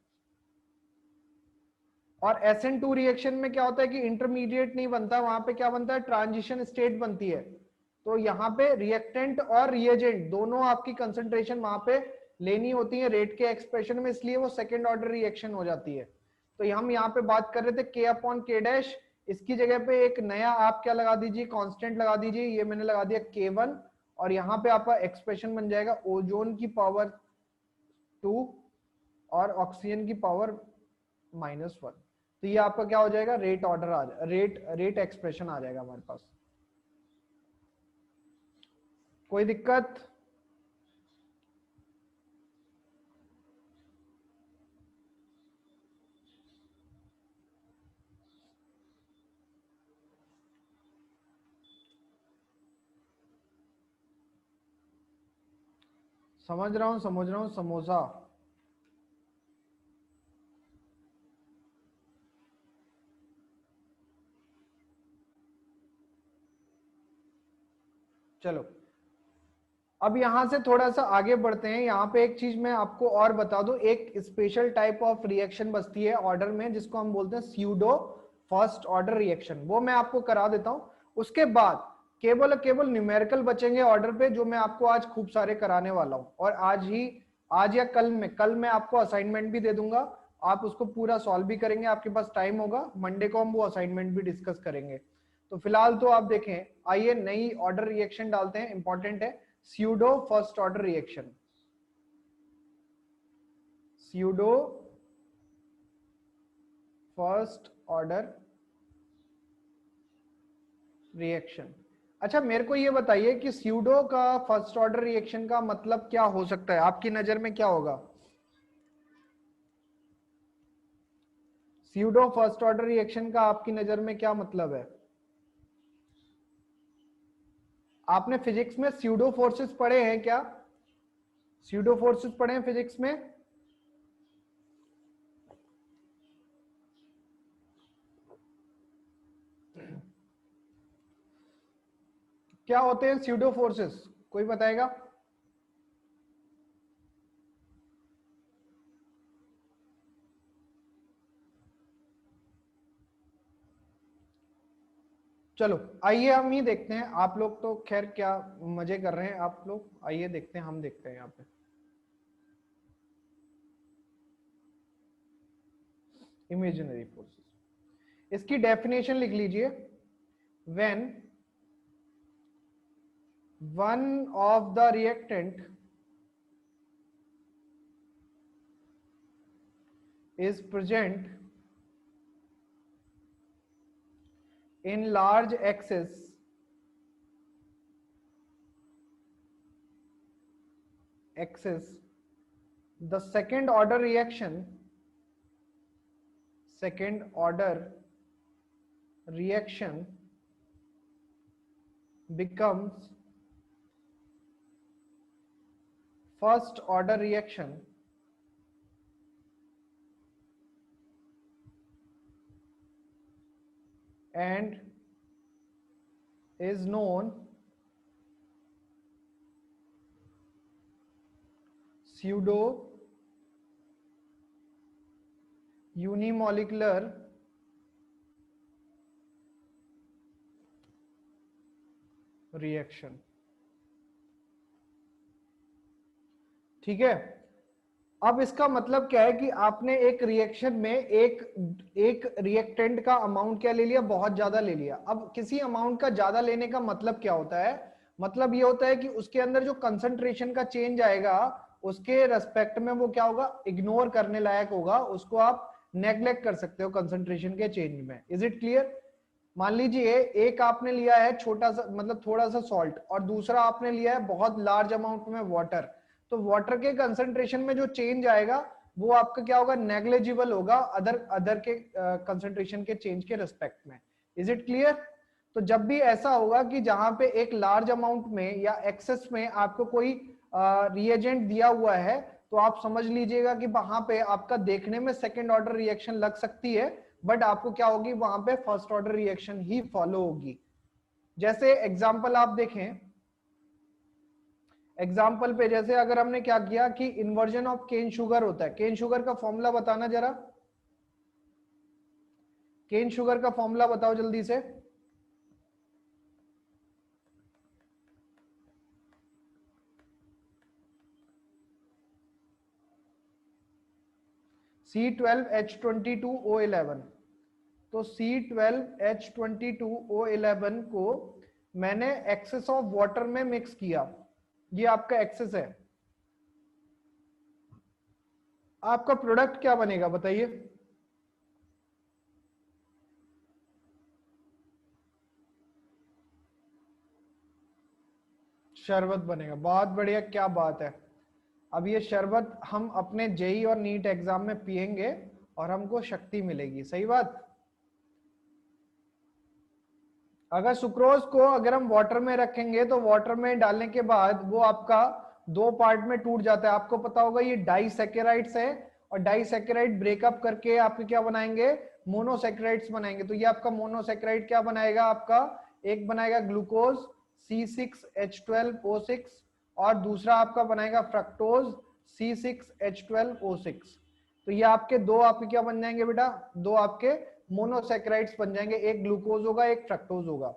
और SN2 रिएक्शन में क्या होता है कि इंटरमीडिएट नहीं बनता, वहां पे क्या बनता है, ट्रांजिशन स्टेट बनती है। तो यहाँ पे रिएक्टेंट और रिएजेंट दोनों आपकी कंसंट्रेशन वहां पे लेनी होती है रेट के एक्सप्रेशन में, इसलिए वो सेकेंड ऑर्डर रिएक्शन हो जाती है। तो हम यहाँ पे बात कर रहे थे के अपॉन के डैश, इसकी जगह पे एक नया आप क्या लगा दीजिए, कांस्टेंट लगा दीजिए, ये मैंने लगा दिया K1, और यहाँ पे आपका एक्सप्रेशन बन जाएगा ओजोन की पावर 2 और ऑक्सीजन की पावर -1। तो ये आपका क्या हो जाएगा, रेट ऑर्डर आ जाएगा, रेट एक्सप्रेशन आ जाएगा हमारे पास। कोई दिक्कत? समझ रहा हूं समझ रहा हूं, समोसा। चलो अब यहां से थोड़ा सा आगे बढ़ते हैं, यहाँ पे एक चीज मैं आपको और बता दूं, एक स्पेशल टाइप ऑफ रिएक्शन बचती है ऑर्डर में जिसको हम बोलते हैं स्यूडो फर्स्ट ऑर्डर रिएक्शन, वो मैं आपको करा देता हूं। उसके बाद केवल न्यूमेरिकल बचेंगे ऑर्डर पे, जो मैं आपको आज खूब सारे कराने वाला हूं, और आज या कल मैं आपको असाइनमेंट भी दे दूंगा, आप उसको पूरा सॉल्व भी करेंगे, आपके पास टाइम होगा, मंडे को हम वो असाइनमेंट भी डिस्कस करेंगे। तो फिलहाल तो आप देखें, आइए नई ऑर्डर रिएक्शन डालते हैं, इंपॉर्टेंट है, pseudo first order reaction, pseudo first order reaction. अच्छा मेरे को ये बताइए कि स्यूडो का फर्स्ट ऑर्डर रिएक्शन का मतलब क्या हो सकता है, आपकी नजर में क्या होगा? स्यूडो फर्स्ट ऑर्डर रिएक्शन का आपकी नजर में क्या मतलब है? आपने फिजिक्स में स्यूडो फोर्सेस पढ़े हैं क्या? स्यूडो फोर्सेस पढ़े हैं फिजिक्स में? क्या होते हैं स्यूडो फोर्सेस, कोई बताएगा? चलो आइए हम ही देखते हैं, आप लोग तो खैर क्या मजे कर रहे हैं आप लोग, आइए देखते हैं, हम देखते हैं यहाँ पे इमेजिनरी फोर्सेस। इसकी डेफिनेशन लिख लीजिए, when one of the reactant is present in large axis the second order reaction becomes first order reaction and is known pseudo unimolecular reaction. ठीक है, अब इसका मतलब क्या है कि आपने एक रिएक्शन में एक रिएक्टेंट का अमाउंट क्या ले लिया, बहुत ज्यादा ले लिया। अब किसी अमाउंट का ज्यादा लेने का मतलब क्या होता है? मतलब ये होता है कि उसके अंदर जो कंसंट्रेशन का चेंज आएगा उसके रेस्पेक्ट में वो क्या होगा, इग्नोर करने लायक होगा, उसको आप नेग्लेक्ट कर सकते हो कंसंट्रेशन के चेंज में। Is it clear? मान लीजिए एक आपने लिया है छोटा सा, मतलब थोड़ा सा सॉल्ट, और दूसरा आपने लिया है बहुत लार्ज अमाउंट में वाटर, तो वाटर के कंसंट्रेशन में जो चेंज आएगा वो आपका क्या होगा, नेग्लेजिबल होगा अदर अदर के कंसंट्रेशन के चेंज के रिस्पेक्ट में। Is it clear? तो जब भी ऐसा होगा कि जहां पे एक लार्ज अमाउंट में या एक्सेस में आपको कोई रिएजेंट दिया हुआ है, तो आप समझ लीजिएगा कि वहां पे आपका देखने में सेकेंड ऑर्डर रिएक्शन लग सकती है, बट आपको क्या होगी, वहां पे फर्स्ट ऑर्डर रिएक्शन ही फॉलो होगी। जैसे एग्जांपल आप देखें, एग्जाम्पल पे जैसे अगर हमने क्या किया कि इन्वर्जन ऑफ केन शुगर होता है, केन शुगर का फॉर्मूला बताना जरा, केन शुगर का फॉर्मूला बताओ जल्दी से। C12H22O11। तो C12H22O11 को मैंने एक्सेस ऑफ वाटर में मिक्स किया, ये आपका एक्सेस है। आपका प्रोडक्ट क्या बनेगा बताइए? शरबत बनेगा, बहुत बढ़िया, क्या बात है। अब ये शरबत हम अपने जेई और नीट एग्जाम में पिएंगे और हमको शक्ति मिलेगी, सही बात। अगर सुक्रोज को अगर हम वाटर में रखेंगे तो वाटर में डालने के बाद वो आपका दो पार्ट में टूट जाता है। आपको पता होगा ये डाइसैकेराइड्स है, और डाइसैकेराइड ब्रेकअप करके आपके क्या बनाएंगे, मोनोसैकेराइड्स बनाएंगे। तो ये आपका मोनोसैकेराइड क्या बनाएगा, आपका एक बनाएगा ग्लूकोज C6H12O6, और दूसरा आपका बनाएगा फ्रक्टोज C6H12O6। तो ये आपके दो आपके क्या बन जाएंगे बेटा, दो आपके मोनोसैकेराइड्स बन जाएंगे, एक ग्लूकोज होगा एक फ्रक्टोज होगा।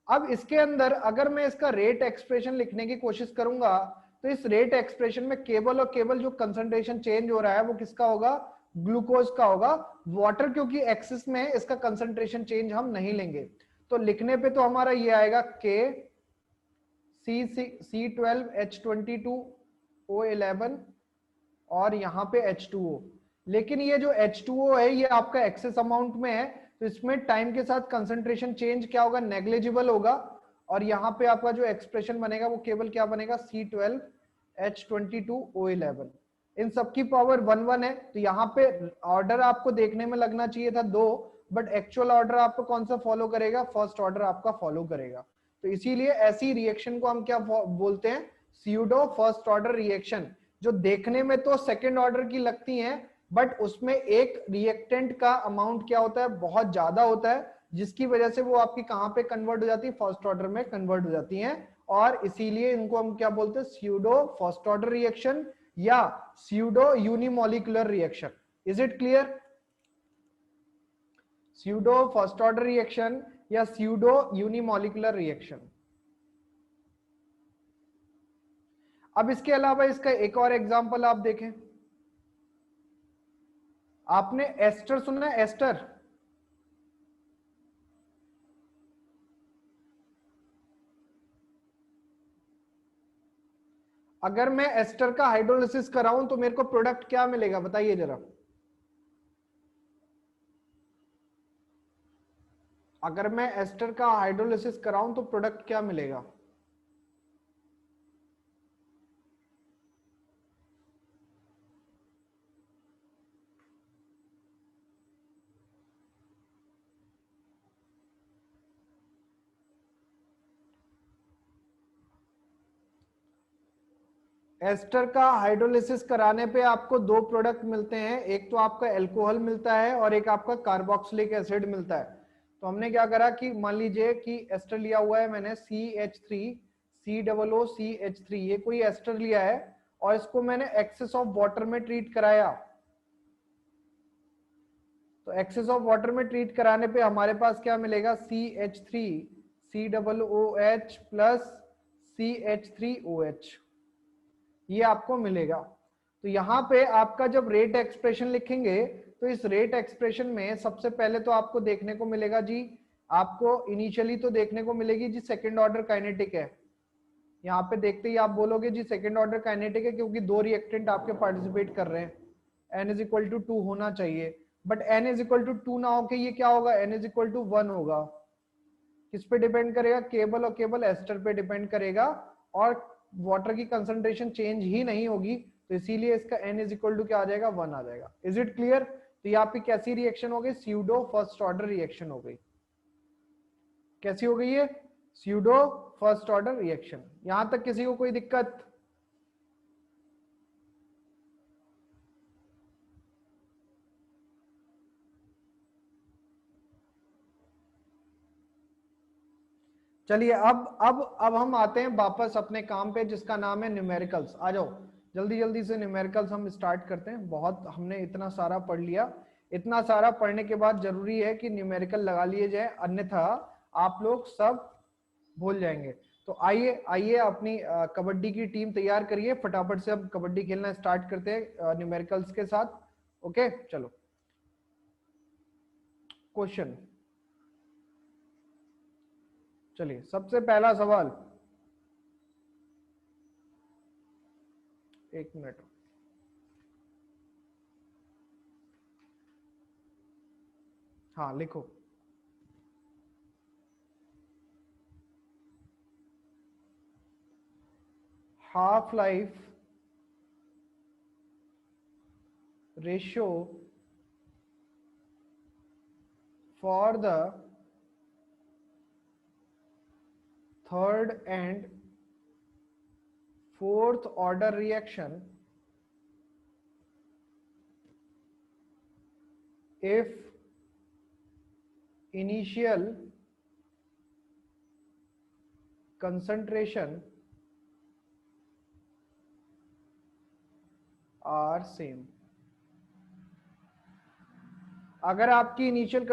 अब इसके अंदर अगर मैं इसका रेट एक्सप्रेशन लिखने की कोशिश करूंगा, तो इस रेट एक्सप्रेशन में केवल और केवल जो कंसंट्रेशन चेंज हो रहा है वो किसका होगा, ग्लूकोज का होगा। वाटर क्योंकि एक्सिस में है, इसका कंसंट्रेशन चेंज हम नहीं लेंगे। तो लिखने पे तो हमारा ये आएगा K C12H22O11 और यहाँ पे H2O। लेकिन ये जो H2O है ये आपका एक्सेस अमाउंट में है, तो इसमें टाइम के साथ कंसंट्रेशन चेंज क्या होगा, नेग्लिजिबल होगा। और यहाँ पे आपका जो एक्सप्रेशन बनेगा वो केवल क्या बनेगा, C12H22O11। इन सबकी पावर 1 1 है, तो यहाँ पे ऑर्डर आपको देखने में लगना चाहिए था 2, बट एक्चुअल ऑर्डर आपको कौन सा फॉलो करेगा, फर्स्ट ऑर्डर आपका फॉलो करेगा। तो इसीलिए ऐसी रिएक्शन को हम क्या बोलते हैं, स्यूडो फर्स्ट ऑर्डर रिएक्शन, जो देखने में तो सेकेंड ऑर्डर की लगती हैं, बट उसमें एक रिएक्टेंट का अमाउंट क्या होता है, बहुत ज्यादा होता है, जिसकी वजह से वो आपकी कहां पे कन्वर्ट हो जाती है, फर्स्ट ऑर्डर में कन्वर्ट हो जाती हैं। और इसीलिए इनको हम क्या बोलते हैं, स्यूडो फर्स्ट ऑर्डर रिएक्शन या pseudo unimolecular reaction. Is it clear? Pseudo first order reaction या स्यूडो यूनिमोलिकुलर रिएक्शन। अब इसके अलावा इसका एक और एग्जांपल आप देखें, आपने एस्टर सुना है, एस्टर? अगर मैं एस्टर का हाइड्रोलिसिस कराऊं तो मेरे को प्रोडक्ट क्या मिलेगा, बताइए जरा। अगर मैं एस्टर का हाइड्रोलिसिस कराऊं तो प्रोडक्ट क्या मिलेगा? एस्टर का हाइड्रोलिसिस कराने पे आपको दो प्रोडक्ट मिलते हैं, एक तो आपका अल्कोहल मिलता है और एक आपका कार्बोक्सिलिक एसिड मिलता है। तो हमने क्या करा कि मान लीजिए कि एस्टर लिया हुआ है मैंने CH3 COOCH3, ये कोई एस्टर लिया है और इसको मैंने एक्सेस ऑफ वाटर में ट्रीट कराया। तो एक्सेस ऑफ वाटर में ट्रीट कराने पे हमारे पास क्या मिलेगा, CH3 COOH प्लस CH3OH, ये आपको मिलेगा। तो यहाँ पे आपका जब रेट एक्सप्रेशन लिखेंगे तो इस रेट एक्सप्रेशन में सबसे पहले तो आपको देखने को मिलेगा जी, आपको इनिशियली तो देखने को मिलेगी जी सेकंड ऑर्डर काइनेटिक है। यहाँ पे देखते ही आप बोलोगे जी सेकंड ऑर्डर काइनेटिक है, क्योंकि दो रिएक्टेंट आपके पार्टिसिपेट कर रहे हैं, n=2 होना चाहिए। बट n=2 ना होके ये क्या होगा, n=1 होगा। किस पे डिपेंड करेगा, केवल और केवल एस्टर पे डिपेंड करेगा, और वाटर की कंसंट्रेशन चेंज ही नहीं होगी, तो इसीलिए इसका n क्या आ जाएगा, 1 आ जाएगा। Is it clear? तो यहाँ पे कैसी रिएक्शन हो गई, स्यूडो फर्स्ट ऑर्डर रिएक्शन हो गई। कैसी हो गई है, स्यूडो फर्स्ट ऑर्डर रिएक्शन। यहां तक किसी को कोई दिक्कत? चलिए अब हम आते हैं वापस अपने काम पे, जिसका नाम है न्यूमेरिकल्स। आ जाओ जल्दी जल्दी से, न्यूमेरिकल्स हम स्टार्ट करते हैं। बहुत हमने इतना सारा पढ़ लिया, इतना सारा पढ़ने के बाद जरूरी है कि न्यूमेरिकल लगा लिए जाए, अन्यथा आप लोग सब भूल जाएंगे। तो आइए आइए अपनी कबड्डी की टीम तैयार करिए, फटाफट से हम कबड्डी खेलना स्टार्ट करते हैं न्यूमेरिकल्स के साथ। ओके चलो, क्वेश्चन। चलिए सबसे पहला सवाल, एक मिनट, हाँ लिखो। Half life ratio for the third and fourth order reaction if initial concentration are same। अगर आपकी इनिशियल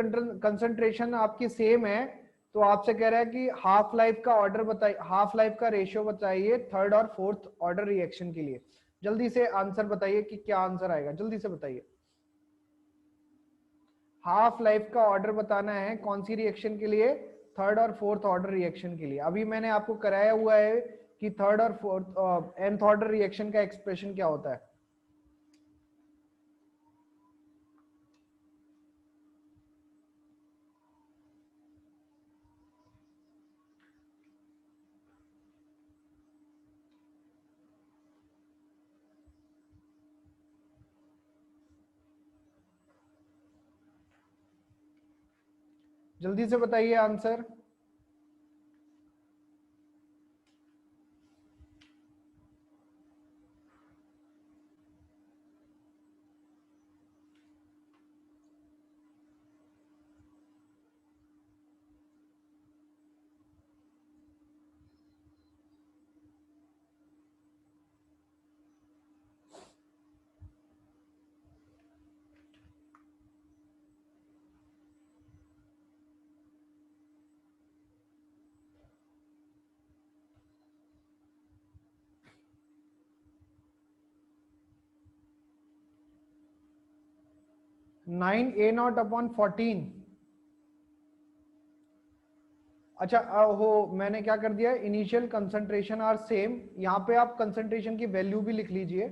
कंसंट्रेशन आपकी सेम है तो आपसे कह रहा है कि हाफ लाइफ का ऑर्डर बताइए, हाफ लाइफ का रेशियो बताइए थर्ड और फोर्थ ऑर्डर रिएक्शन के लिए। जल्दी से आंसर बताइए कि क्या आंसर आएगा, जल्दी से बताइए। हाफ लाइफ का ऑर्डर बताना है कौन सी रिएक्शन के लिए, थर्ड और फोर्थ ऑर्डर रिएक्शन के लिए। अभी मैंने आपको कराया हुआ है कि थर्ड और फोर्थ nth ऑर्डर रिएक्शन का एक्सप्रेशन क्या होता है। जल्दी से बताइए answer. Nine A not upon 14। अच्छा हो, मैंने क्या कर दिया, इनिशियल कंसंट्रेशन आर सेम, यहाँ पे आप कंसंट्रेशन की वैल्यू भी लिख लीजिए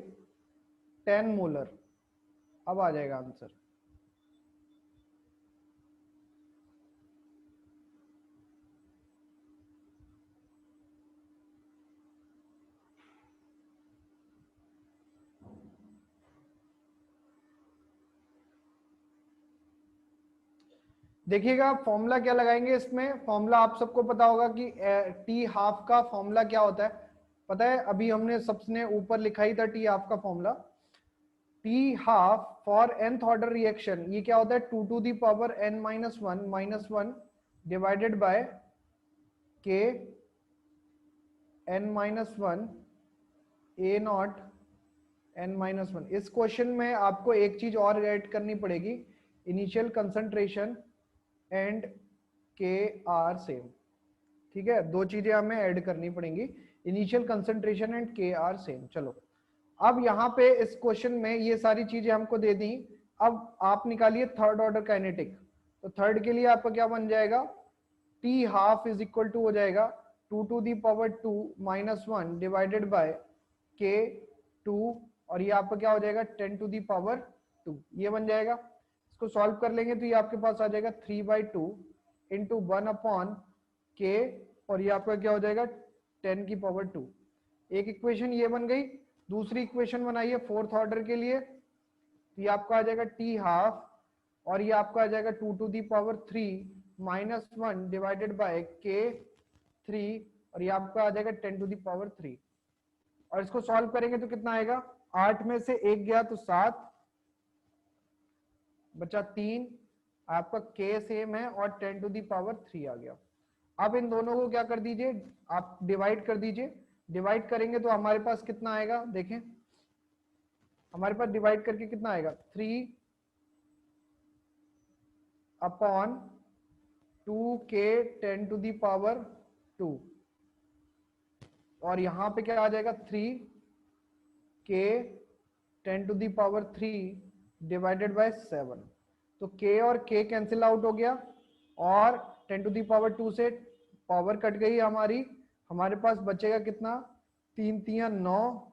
10 मोलर। अब आ जाएगा आंसर। देखिएगा फॉर्मूला क्या लगाएंगे इसमें। फॉर्मूला आप सबको पता होगा कि टी हाफ का फॉर्मूला क्या होता है, पता है? अभी हमने सबने ऊपर लिखा ही था टी हाफ का formula. T half for nth order reaction, ये क्या होता है, 2 to the power n minus one divided by k n minus one a naught n minus one. इस क्वेश्चन में आपको एक चीज और ऐड करनी पड़ेगी, initial concentration and K are same. ठीक है, दो चीजें हमें ऐड करनी पड़ेंगी, initial concentration and K are same. चलो अब यहाँ पे इस क्वेश्चन में ये सारी चीजें हमको दे दी। अब आप निकालिए थर्ड ऑर्डर काइनेटिक। तो थर्ड के लिए आपका क्या बन जाएगा, T half is equal to हो जाएगा 2 to the power 2 minus one divided by K 2, और ये आपका क्या हो जाएगा 10 टू दी पावर 2, ये बन जाएगा। इसको सॉल्व कर लेंगे तो ये आपके पास आ जाएगा 3/2 इंटू 1 के, और ये आपका क्या हो जाएगा 10 की पावर 2। एक इक्वेशन ये बन गई। दूसरी इक्वेशन बनाइए फोर्थ ऑर्डर के लिए, तो ये आपका आ जाएगा टी हाफ, और ये आपका आ जाएगा 2 to the power 3 minus one divided by K 3, और ये आपका आ जाएगा 10 टू दी पावर 3। और इसको सॉल्व करेंगे तो कितना आएगा, 8 में से 1 गया तो 7, बचा 3, आपका के सेम है, और 10 टू दी पावर 3 आ गया। अब इन दोनों को क्या कर दीजिए, आप डिवाइड कर दीजिए। डिवाइड करेंगे तो हमारे पास कितना आएगा, देखें हमारे पास डिवाइड करके कितना आएगा, 3 upon 2k 10 to the power 2, और यहां पे क्या आ जाएगा 3k 10 to the power 3 divided by 7। तो k और k कैंसिल आउट हो गया, और 10 टू दी पावर 2 से पावर कट गई हमारी, हमारे पास बचेगा कितना, 3 3 9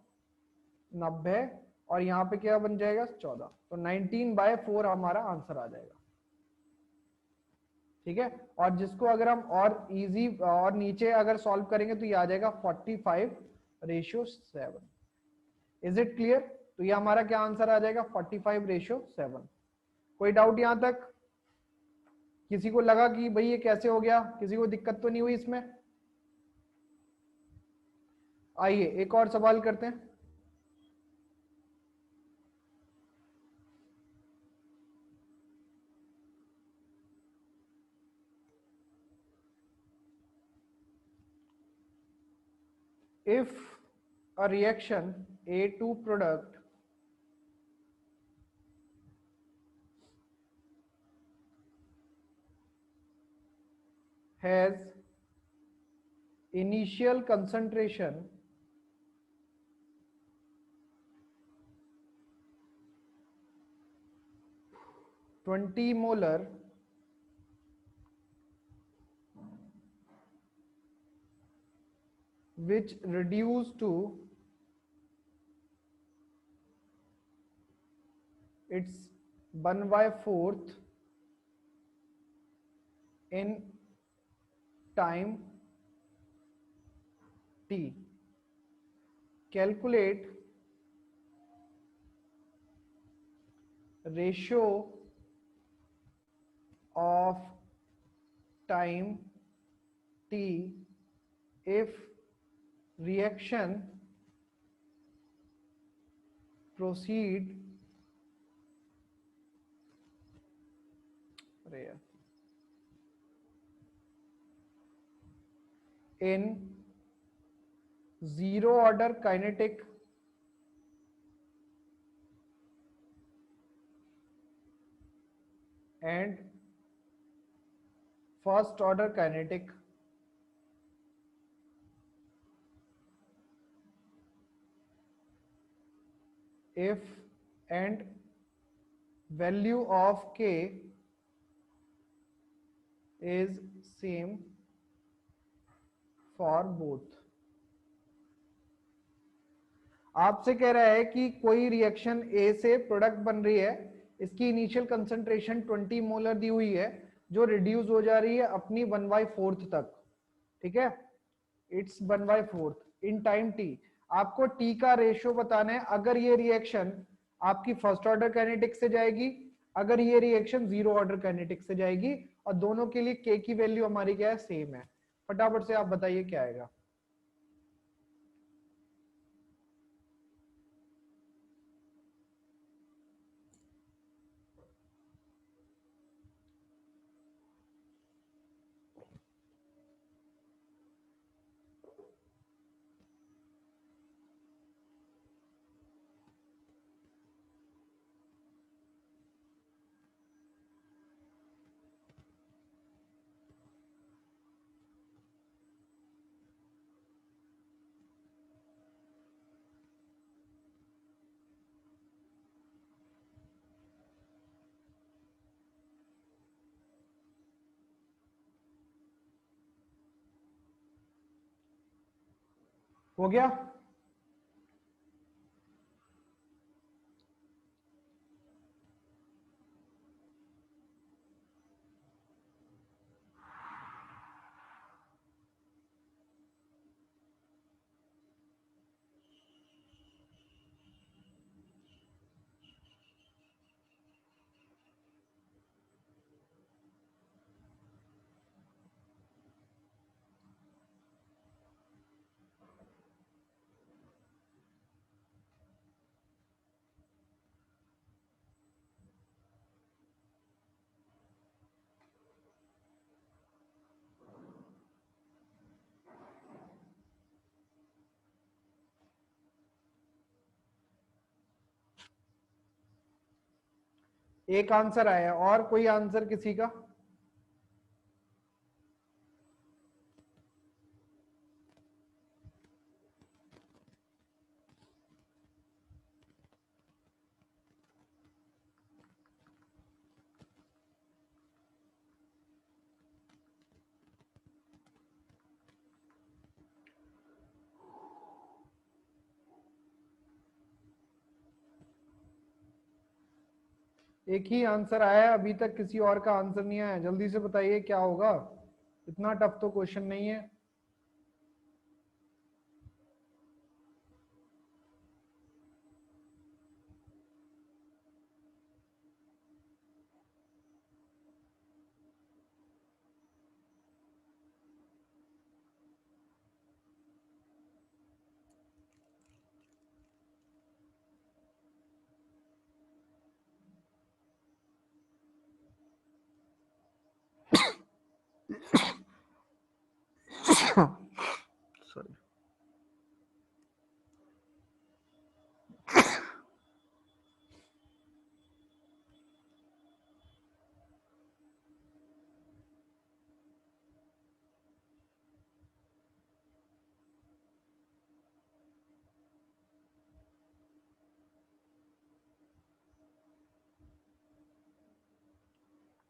90, और यहाँ पे क्या बन जाएगा 14। तो 19/4 हमारा आंसर आ जाएगा। ठीक है, और जिसको अगर हम और इजी और नीचे अगर सॉल्व करेंगे तो ये आ जाएगा 45/7। Is it clear? तो ये हमारा क्या आंसर आ जाएगा 45/7। कोई डाउट यहां तक? किसी को लगा कि भाई ये कैसे हो गया, किसी को दिक्कत तो नहीं हुई इसमें? आइए एक और सवाल करते हैं। If a reaction A2 product has initial concentration 20 molar which reduce to its 1/4 in time t, calculate ratio of time t if reaction proceed in zero order kinetic and first order kinetic if and value of k is same for both। आपसे कह रहा है कि कोई reaction ए से product बन रही है, इसकी इनिशियल कंसंट्रेशन 20 मोलर दी हुई है, जो रिड्यूस हो जा रही है अपनी 1/4 तक, ठीक है, इट्स 1/4 इन टाइम टी। आपको टी का रेशियो बताना है अगर ये रिएक्शन आपकी फर्स्ट ऑर्डर काइनेटिक से जाएगी, अगर ये रिएक्शन जीरो ऑर्डर काइनेटिक से जाएगी, और दोनों के लिए के की वैल्यू हमारी क्या है, सेम है। फटाफट से आप बताइए क्या आएगा। हो गया? एक आंसर आया, और कोई आंसर किसी का? एक ही आंसर आया, अभी तक किसी और का आंसर नहीं आया। जल्दी से बताइए क्या होगा, इतना टफ तो क्वेश्चन नहीं है। सॉरी।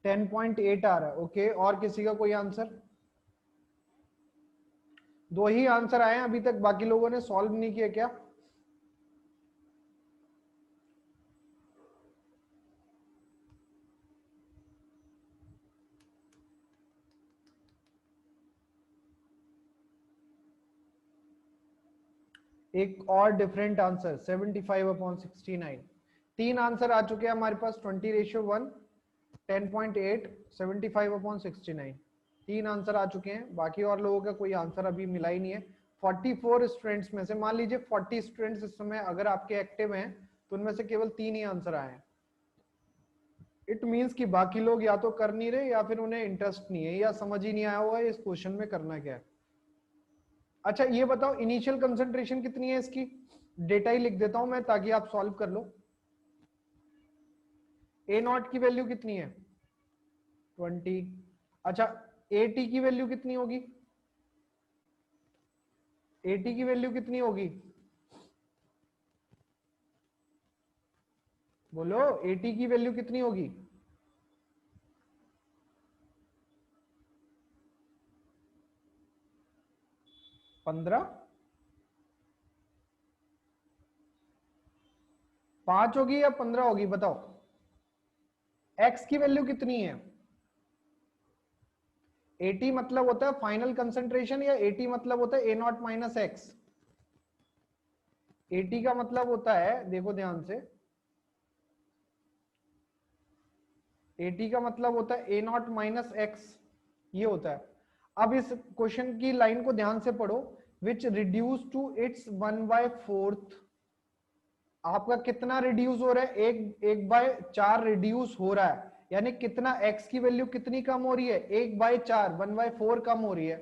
टेन 10.8 आ रहा है, ओके। और किसी का कोई आंसर? दो ही आंसर आए हैं अभी तक, बाकी लोगों ने सॉल्व नहीं किया क्या? एक और डिफरेंट आंसर 75/69। तीन आंसर आ चुके हैं हमारे पास, 20:1, 10.8, 75/69। 3 आंसर आ चुके हैं, बाकी और लोगों का कोई आंसर अभी मिला ही नहीं है। 44 स्टूडेंट्स में से मान लीजिए 40 स्टूडेंट्स इस समय अगर आपके एक्टिव हैं तो उनमें से केवल 3 ही आंसर आए हैं। इट मींस कि बाकी लोग या तो कर नहीं रहे या फिर उन्हें इंटरेस्ट नहीं है या समझ ही नहीं आया हुआ है इस क्वेश्चन में करना क्या है। अच्छा ये बताओ इनिशियल कंसंट्रेशन कितनी है इसकी, डेटा ही लिख देता हूं मैं ताकि आप सॉल्व कर लो। ए नॉट की वैल्यू कितनी है 20। अच्छा ए टी की वैल्यू कितनी होगी, ए टी की वैल्यू कितनी होगी बोलो, ए टी की वैल्यू कितनी होगी 15, 5 होगी या 15 होगी बताओ। एक्स की वैल्यू कितनी है, 80 मतलब होता है फाइनल कंसंट्रेशन या 80 मतलब होता है ए नॉट माइनस एक्स। 80 का मतलब होता है, देखो ध्यान से, 80 का मतलब होता है ए नॉट माइनस एक्स, ये होता है। अब इस क्वेश्चन की लाइन को ध्यान से पढ़ो, विच रिड्यूस टू इट्स 1/4। आपका कितना रिड्यूस हो रहा है, 1/4 रिड्यूस हो रहा है, यानी कितना x की वैल्यू कितनी कम हो रही है 1/4, 1/4 कम हो रही है,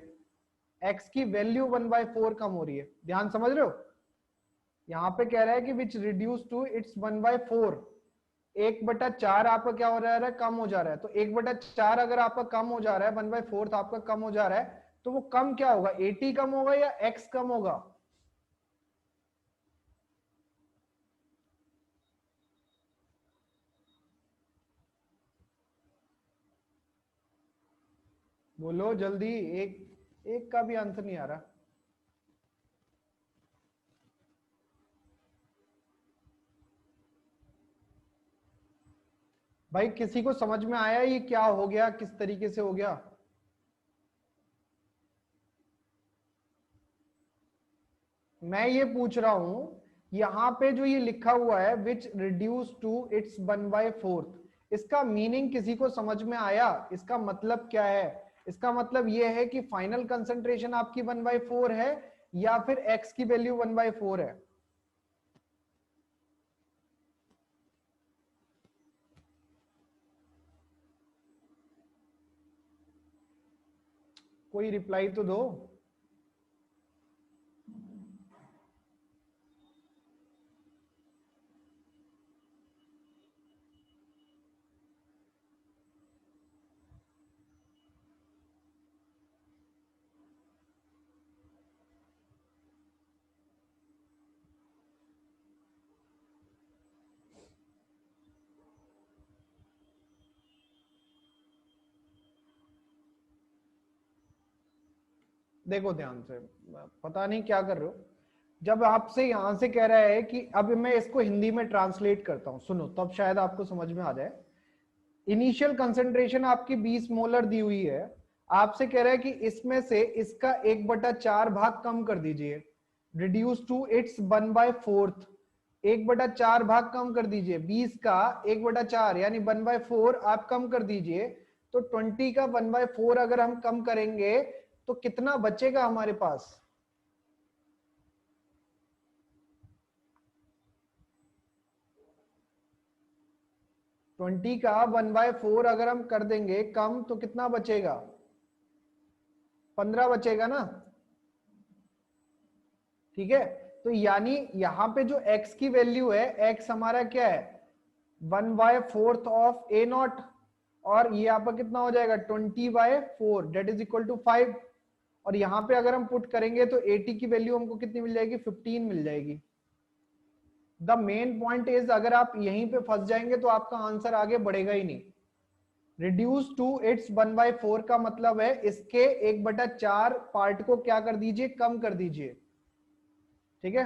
x की वैल्यू 1/4 कम हो रही है। ध्यान समझ रहे हो, यहां पे कह रहा है कि विच रिड्यूस टू इट्स 1/4, 1/4 आपका क्या हो रहा है कम हो जा रहा है। तो 1/4 अगर आपका कम हो जा रहा है, 1/4 आपका कम हो जा रहा है, तो वो कम क्या होगा, 80 कम होगा या x कम होगा। बोलो जल्दी, एक एक का भी आंसर नहीं आ रहा। भाई किसी को समझ में आया ये क्या हो गया, किस तरीके से हो गया। मैं ये पूछ रहा हूं, यहां पे जो ये लिखा हुआ है विच रिड्यूस टू इट्स 1/4, इसका मीनिंग किसी को समझ में आया, इसका मतलब क्या है। इसका मतलब ये है कि फाइनल कंसंट्रेशन आपकी 1/4 है या फिर एक्स की वैल्यू 1/4 है। कोई रिप्लाई तो दो। देखो ध्यान से, पता नहीं क्या कर रहे हो। जब आपसे यहां से कह रहा है कि अब मैं इसको हिंदी में ट्रांसलेट करता हूं, सुनो तब शायद आपको समझ में आ जाए। इनिशियल कंसेंट्रेशन आपकी 20 मोलर दी हुई है, आपसे कह रहा है कि इसमें से इसका 1/4 भाग कम कर दीजिए, रिड्यूस टू इट्स 1/4, 1/4 भाग कम कर दीजिए, 20 का 1/4 यानी 1/4 आप कम कर दीजिए। तो 20 का 1/4 अगर हम कम करेंगे तो कितना बचेगा हमारे पास, 20 का 1/4 अगर हम कर देंगे कम तो कितना बचेगा, 15 बचेगा ना। ठीक है, तो यानी यहां पे जो x की वैल्यू है, x हमारा क्या है 1/4 ऑफ ए नॉट, और ये आपका कितना हो जाएगा 20/4 डेट इज इक्वल टू 5। और यहां पे अगर हम पुट करेंगे तो 80 की वैल्यू हमको कितनी मिल जाएगी 15 मिल जाएगी। द मेन पॉइंट इज अगर आप यहीं पे फंस जाएंगे तो आपका आंसर आगे बढ़ेगा ही नहीं। रिड्यूस टू इट्स 1/4 का मतलब है इसके 1/4 पार्ट को क्या कर दीजिए, कम कर दीजिए। ठीक है,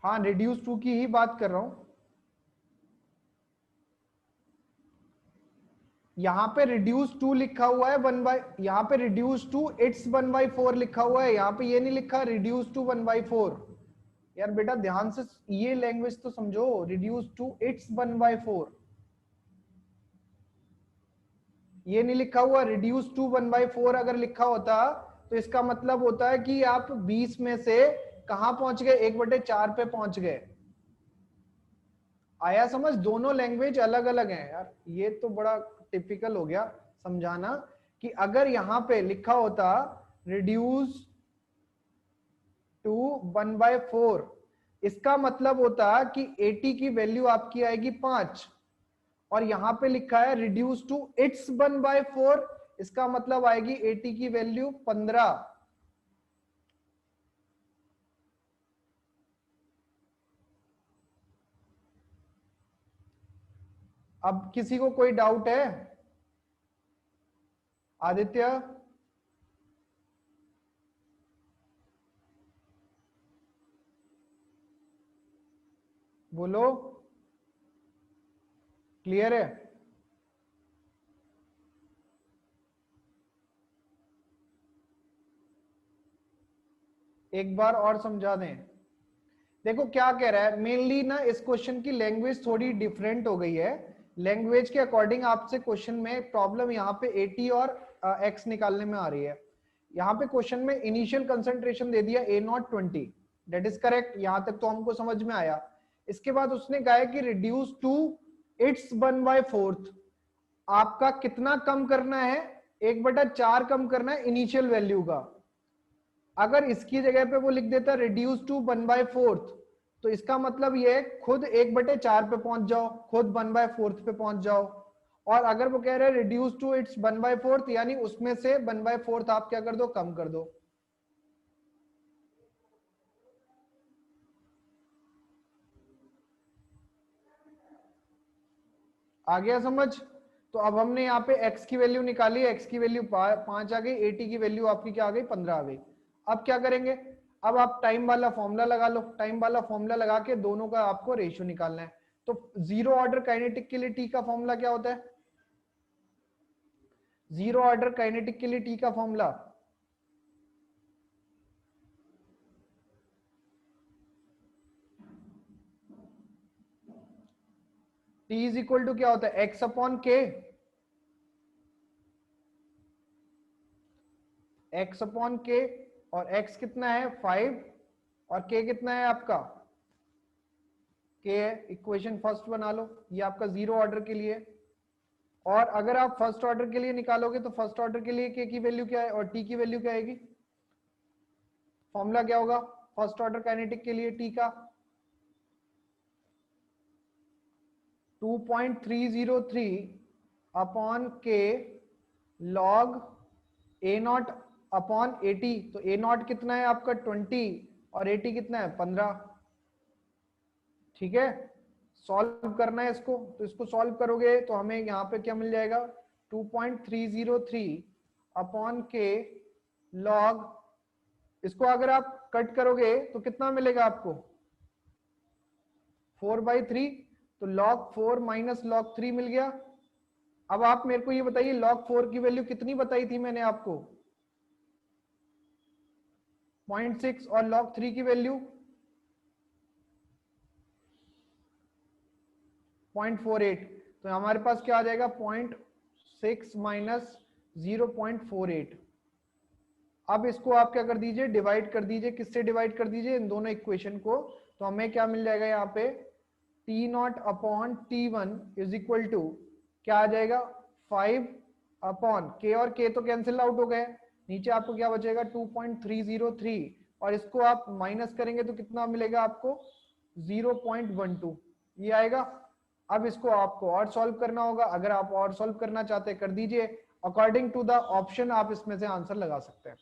हाँ रिड्यूस टू की ही बात कर रहा हूं। यहां पे रिड्यूस टू लिखा हुआ है यहां पे रिड्यूस टू इट्स 1/4 लिखा हुआ है, यहां पे ये नहीं लिखा रिड्यूस टू 1/4। यार बेटा ध्यान से ये लैंग्वेज तो समझो, रिड्यूस टू इट्स 1/4। ये नहीं लिखा हुआ, रिड्यूस टू 1/4 अगर लिखा होता तो इसका मतलब होता है कि आप 20 में से कहां पहुंच गए, 1/4 पे पहुंच गए। आया समझ? दोनों लैंग्वेज अलग अलग हैं यार, ये तो बड़ा टिपिकल हो गया समझाना कि अगर यहां पे लिखा होता रिड्यूस टू 1/4, इसका मतलब होता कि 80 की वैल्यू आपकी आएगी 5, और यहां पे लिखा है रिड्यूस टू इट्स 1/4, इसका मतलब आएगी 80 की वैल्यू 15। अब किसी को कोई डाउट है? आदित्य बोलो, क्लियर है? एक बार और समझा दें। देखो क्या कह रहा है, मेनली ना इस क्वेश्चन की लैंग्वेज थोड़ी डिफरेंट हो गई है। लैंग्वेज के अकॉर्डिंग आपसे क्वेश्चन में प्रॉब्लम यहाँ पे 80 और x निकालने में आ रही है। यहाँ पे क्वेश्चन में इनिशियल कंसंट्रेशन दे दिया A0 20, दैट इज करेक्ट, यहां तक तो हमको समझ में आया। इसके बाद उसने कहा है कि रिड्यूस टू इट्स 1/4, आपका कितना कम करना है, 1/4 कम करना है इनिशियल वैल्यू का। अगर इसकी जगह पे वो लिख देता रिड्यूस टू 1/4, तो इसका मतलब ये है खुद 1/4 पे पहुंच जाओ, खुद 1/4 पे पहुंच जाओ। और अगर वो कह रहे हैं रिड्यूस टू इट्स 1/4, यानी उसमें से 1/4 आप क्या कर दो, कम कर दो। आ गया समझ? तो अब हमने यहाँ पे x की वैल्यू निकाली, x की वैल्यू 5 आ गई, 80 की वैल्यू आपकी क्या आ गई, 15 आ गई। अब क्या करेंगे, अब आप टाइम वाला फॉर्मूला लगा लो, टाइम वाला फॉर्मूला लगा के दोनों का आपको रेशियो निकालना है। तो जीरो ऑर्डर काइनेटिक के लिए टी का फॉर्मूला क्या होता है? जीरो ऑर्डर काइनेटिक के लिए टी का formula T is equal to क्या होता है, x upon K. X upon K, और x कितना है 5, और k कितना है आपका, k है। इक्वेशन फर्स्ट बना लो, ये आपका जीरो ऑर्डर के लिए। और अगर आप फर्स्ट ऑर्डर के लिए निकालोगे तो फर्स्ट ऑर्डर के लिए k की वैल्यू क्या है और t की वैल्यू क्या आएगी? फॉर्मूला क्या होगा फर्स्ट ऑर्डर काइनेटिक के लिए t का? 2.303 upon k log a0 upon 80। तो a0 कितना है आपका 20, और 80 कितना है 15। ठीक है, सॉल्व करना है इसको, तो इसको सॉल्व करोगे तो हमें यहाँ पे क्या मिल जाएगा, 2.303 अपॉन के लॉग, इसको अगर आप कट करोगे तो कितना मिलेगा आपको, 4/3। तो log 4 माइनस log 3 मिल गया। अब आप मेरे को ये बताइए log 4 की वैल्यू कितनी बताई थी मैंने आपको, 0.6, और log 3 की वैल्यू 0.48। तो हमारे पास क्या आ जाएगा, 0.6 माइनस 0.48। अब इसको आप क्या कर दीजिए, डिवाइड कर दीजिए, किससे डिवाइड कर दीजिए, इन दोनों इक्वेशन को। तो हमें क्या मिल जाएगा यहाँ पे, T0 upon T1 is equal to क्या आ जाएगा, 5 अपॉन k, और k तो कैंसिल आउट हो गए, नीचे आपको क्या बचेगा 2.303, और इसको आप माइनस करेंगे तो कितना मिलेगा आपको 0.12, ये आएगा। अब इसको आपको और सॉल्व करना होगा, अगर आप और सॉल्व करना चाहते हैं कर दीजिए, अकॉर्डिंग टू द ऑप्शन आप इसमें से आंसर लगा सकते हैं।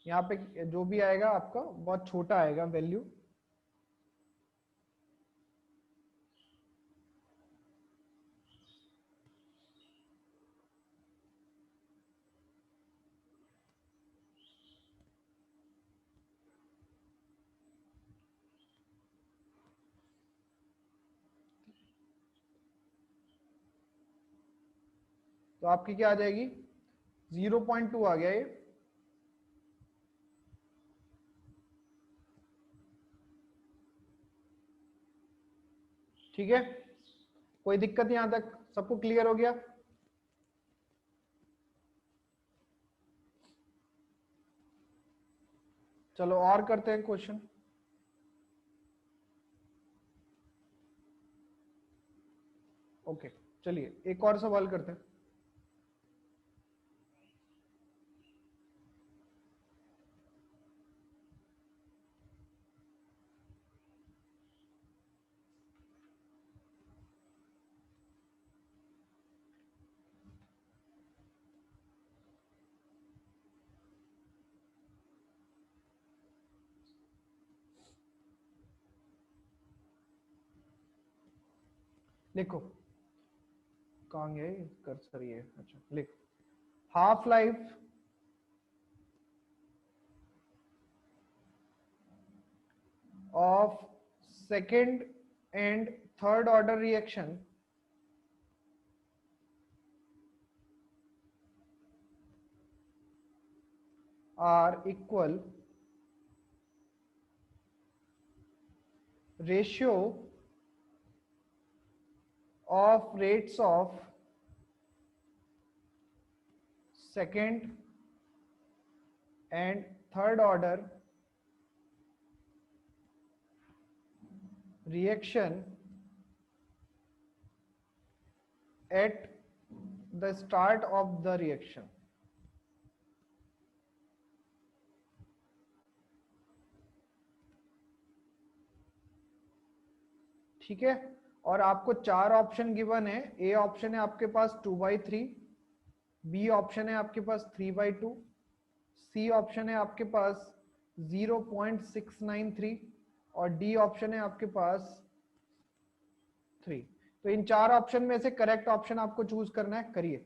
यहाँ पे जो भी आएगा आपका बहुत छोटा आएगा वैल्यू। तो आपकी क्या आ जाएगी, 0.2 आ गया ये। ठीक है, कोई दिक्कत यहां तक सबको क्लियर हो गया? चलो और करते हैं क्वेश्चन। ओके, चलिए एक और सवाल करते हैं। देखो कहाँ गया ये कर्सर, ये अच्छा लिख, half life of second and third order reaction are equal. Ratio of rates of second and third order reaction at the start of the reaction. ठीक है, और आपको चार ऑप्शन गिवन है। ए ऑप्शन है आपके पास 2/3, बी ऑप्शन है आपके पास 3/2, सी ऑप्शन है आपके पास 0.693 और डी ऑप्शन है आपके पास 3। तो इन चार ऑप्शन में से करेक्ट ऑप्शन आपको चूज करना है, करिए।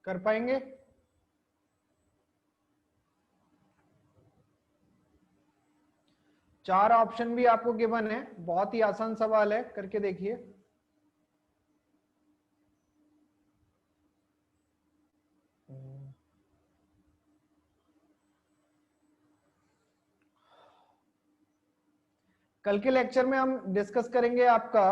कर पाएंगे? चार ऑप्शन भी आपको गिवन है, बहुत ही आसान सवाल है, करके देखिए। कल के लेक्चर में हम डिस्कस करेंगे आपका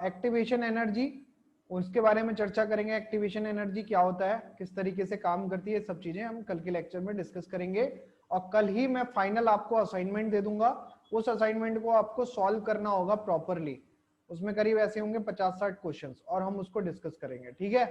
एक्टिवेशन एनर्जी, उसके बारे में चर्चा करेंगे। एक्टिवेशन एनर्जी क्या होता है, किस तरीके से काम करती है, सब चीजें हम कल के लेक्चर में डिस्कस करेंगे। और कल ही मैं फाइनल आपको असाइनमेंट दे दूंगा, उस असाइनमेंट को आपको सॉल्व करना होगा प्रॉपरली। उसमें करीब ऐसे होंगे 50-60 क्वेश्चंस और हम उसको डिस्कस करेंगे, ठीक है।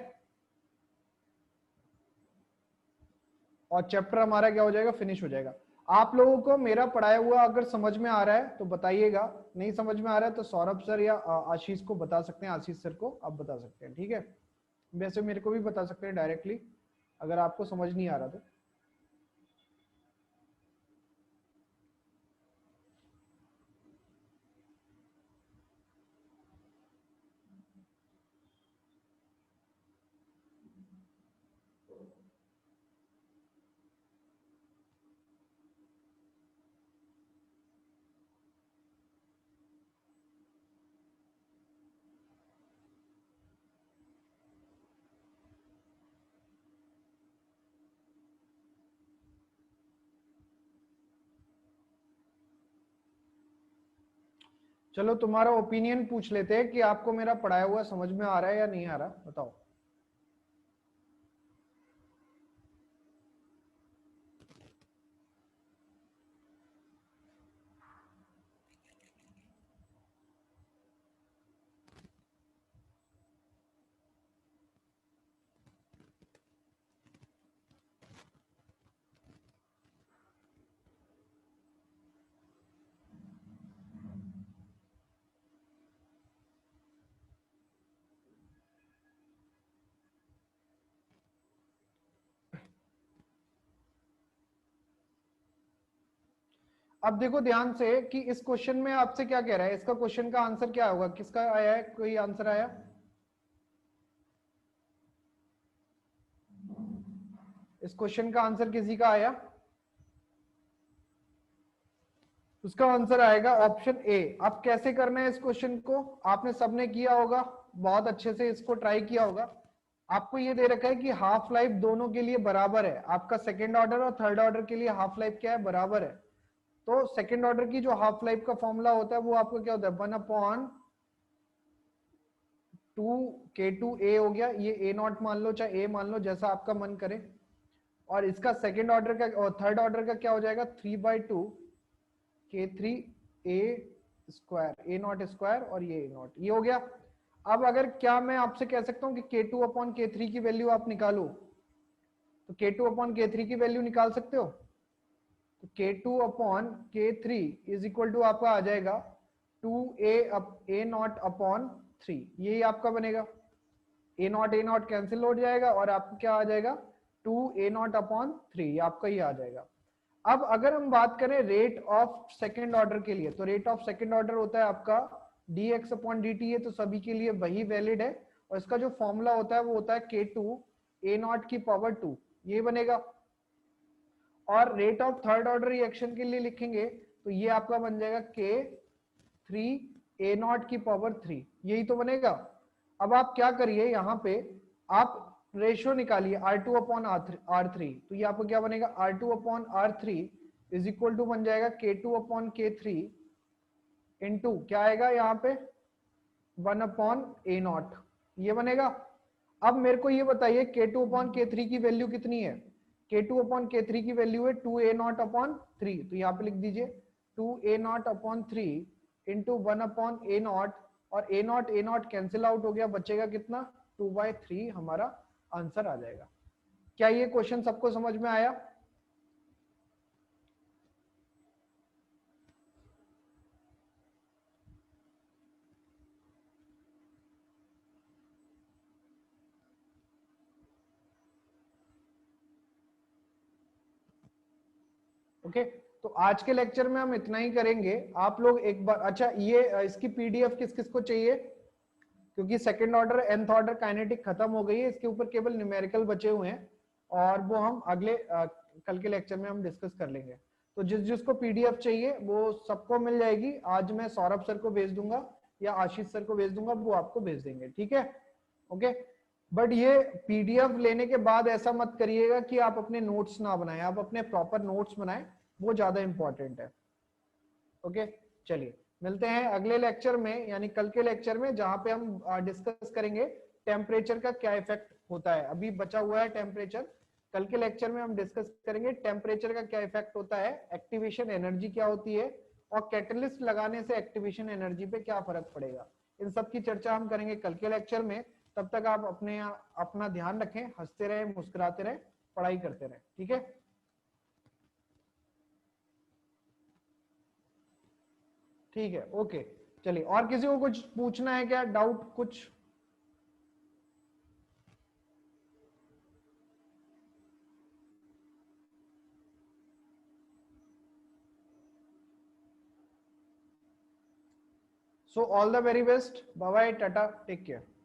और चैप्टर हमारा क्या हो जाएगा, फिनिश हो जाएगा। आप लोगों को मेरा पढ़ाया हुआ अगर समझ में आ रहा है तो बताइएगा, नहीं समझ में आ रहा है तो सौरभ सर या आशीष को बता सकते हैं, आशीष सर को आप बता सकते हैं, ठीक है। वैसे मेरे को भी बता सकते हैं डायरेक्टली अगर आपको समझ नहीं आ रहा तो। चलो तुम्हारा ओपिनियन पूछ लेते हैं कि आपको मेरा पढ़ाया हुआ समझ में आ रहा है या नहीं आ रहा, बताओ। अब देखो ध्यान से कि इस क्वेश्चन में आपसे क्या कह रहा है, इसका क्वेश्चन का आंसर क्या होगा, किसका आया है, कोई आंसर आया? इस क्वेश्चन का आंसर किसी का आया? उसका आंसर आएगा ऑप्शन ए। अब कैसे करना है इस क्वेश्चन को, आपने सबने किया होगा, बहुत अच्छे से इसको ट्राई किया होगा। आपको ये दे रखा है कि हाफ लाइफ दोनों के लिए बराबर है, आपका सेकंड ऑर्डर और थर्ड ऑर्डर के लिए हाफ लाइफ क्या है, बराबर है। तो सेकंड ऑर्डर की जो हाफ लाइफ का फॉर्मूला होता है वो आपको क्या होता है, 1/2 k2 a हो गया, ये a नॉट मान लो चाहे a मान लो, जैसा आपका मन करे। और इसका सेकंड ऑर्डर का और थर्ड ऑर्डर का क्या हो जाएगा, 3/2 k3 a नॉट स्क्वायर, और ये a नॉट, ये हो गया। अब अगर क्या मैं आपसे कह सकता हूं कि k2/k3 की वैल्यू आप निकालो, तो k2/k3 की वैल्यू निकाल सकते हो। तो k2/k3 इज इक्वल टू आपका आ जाएगा 2a0/3, यही आपका बनेगा। a नॉट कैंसिल हो जाएगा और आपको क्या आ जाएगा, 2a0/3, ये आपका ही आ जाएगा। अब अगर हम बात करें रेट ऑफ सेकंड ऑर्डर के लिए, तो रेट ऑफ सेकंड ऑर्डर होता है आपका dx/dt, है तो सभी के लिए वही वैलिड है। और इसका जो फॉर्मूला होता है वो होता है k2 a0 की पावर 2, ये बनेगा। और rate of third order reaction के लिए लिखेंगे तो ये आपका बन जाएगा k3 a0 की पावर 3, यही तो बनेगा। अब आप क्या करिए, यहाँ पे आप रेशियो निकालिए R2/R3, तो ये आपको क्या बनेगा, R2/R3 इज इक्वल टू बन जाएगा k2/k3 इंटू क्या आएगा यहाँ पे 1/a0, ये बनेगा। अब मेरे को ये बताइए k2/k3 की वैल्यू कितनी है, k2/k3 की वैल्यू है 2a0/3, तो यहाँ पे लिख दीजिए 2a0/3 इंटू 1/a0, और a0 कैंसिल आउट हो गया, बचेगा कितना 2/3, हमारा आंसर आ जाएगा। क्या ये क्वेश्चन सबको समझ में आया? ओके, तो आज के लेक्चर में हम इतना ही करेंगे। आप लोग एक बार, अच्छा ये इसकी पीडीएफ किस किस को चाहिए, क्योंकि second order nth order kinetic खत्म हो गई है, इसके ऊपर केवल न्यूमेरिकल बचे हुए हैं, और वो हम अगले कल के लेक्चर में हम डिस्कस कर लेंगे। तो जिस जिसको पीडीएफ चाहिए वो सबको मिल जाएगी। आज मैं सौरभ सर को भेज दूंगा या आशीष सर को भेज दूंगा, वो आपको भेज देंगे, ठीक है? ओके, बट ये पीडीएफ लेने के बाद ऐसा मत करिएगा कि आप अपने नोट्स ना बनाएं, आप अपने प्रॉपर नोट्स बनाएं, वो ज्यादा इंपॉर्टेंट है। ओके, चलिए मिलते हैं अगले लेक्चर में, यानी कल के लेक्चर में, जहां पे हम डिस्कस करेंगे टेम्परेचर का क्या इफेक्ट होता है। अभी बचा हुआ है टेम्परेचर, कल के लेक्चर में हम डिस्कस करेंगे टेम्परेचर का क्या इफेक्ट होता है, एक्टिवेशन एनर्जी क्या होती है, और कैटलिस्ट लगाने से एक्टिवेशन एनर्जी पे क्या फर्क पड़ेगा। इन सब की चर्चा हम करेंगे कल के लेक्चर में। तब तक आप अपना ध्यान रखें, हंसते रहे, मुस्कुराते रहे, पढ़ाई करते रहे, ठीक है? ठीक है, ओके। चलिए, और किसी को कुछ पूछना है क्या, डाउट कुछ? So all the very best, bye bye, tata, take care.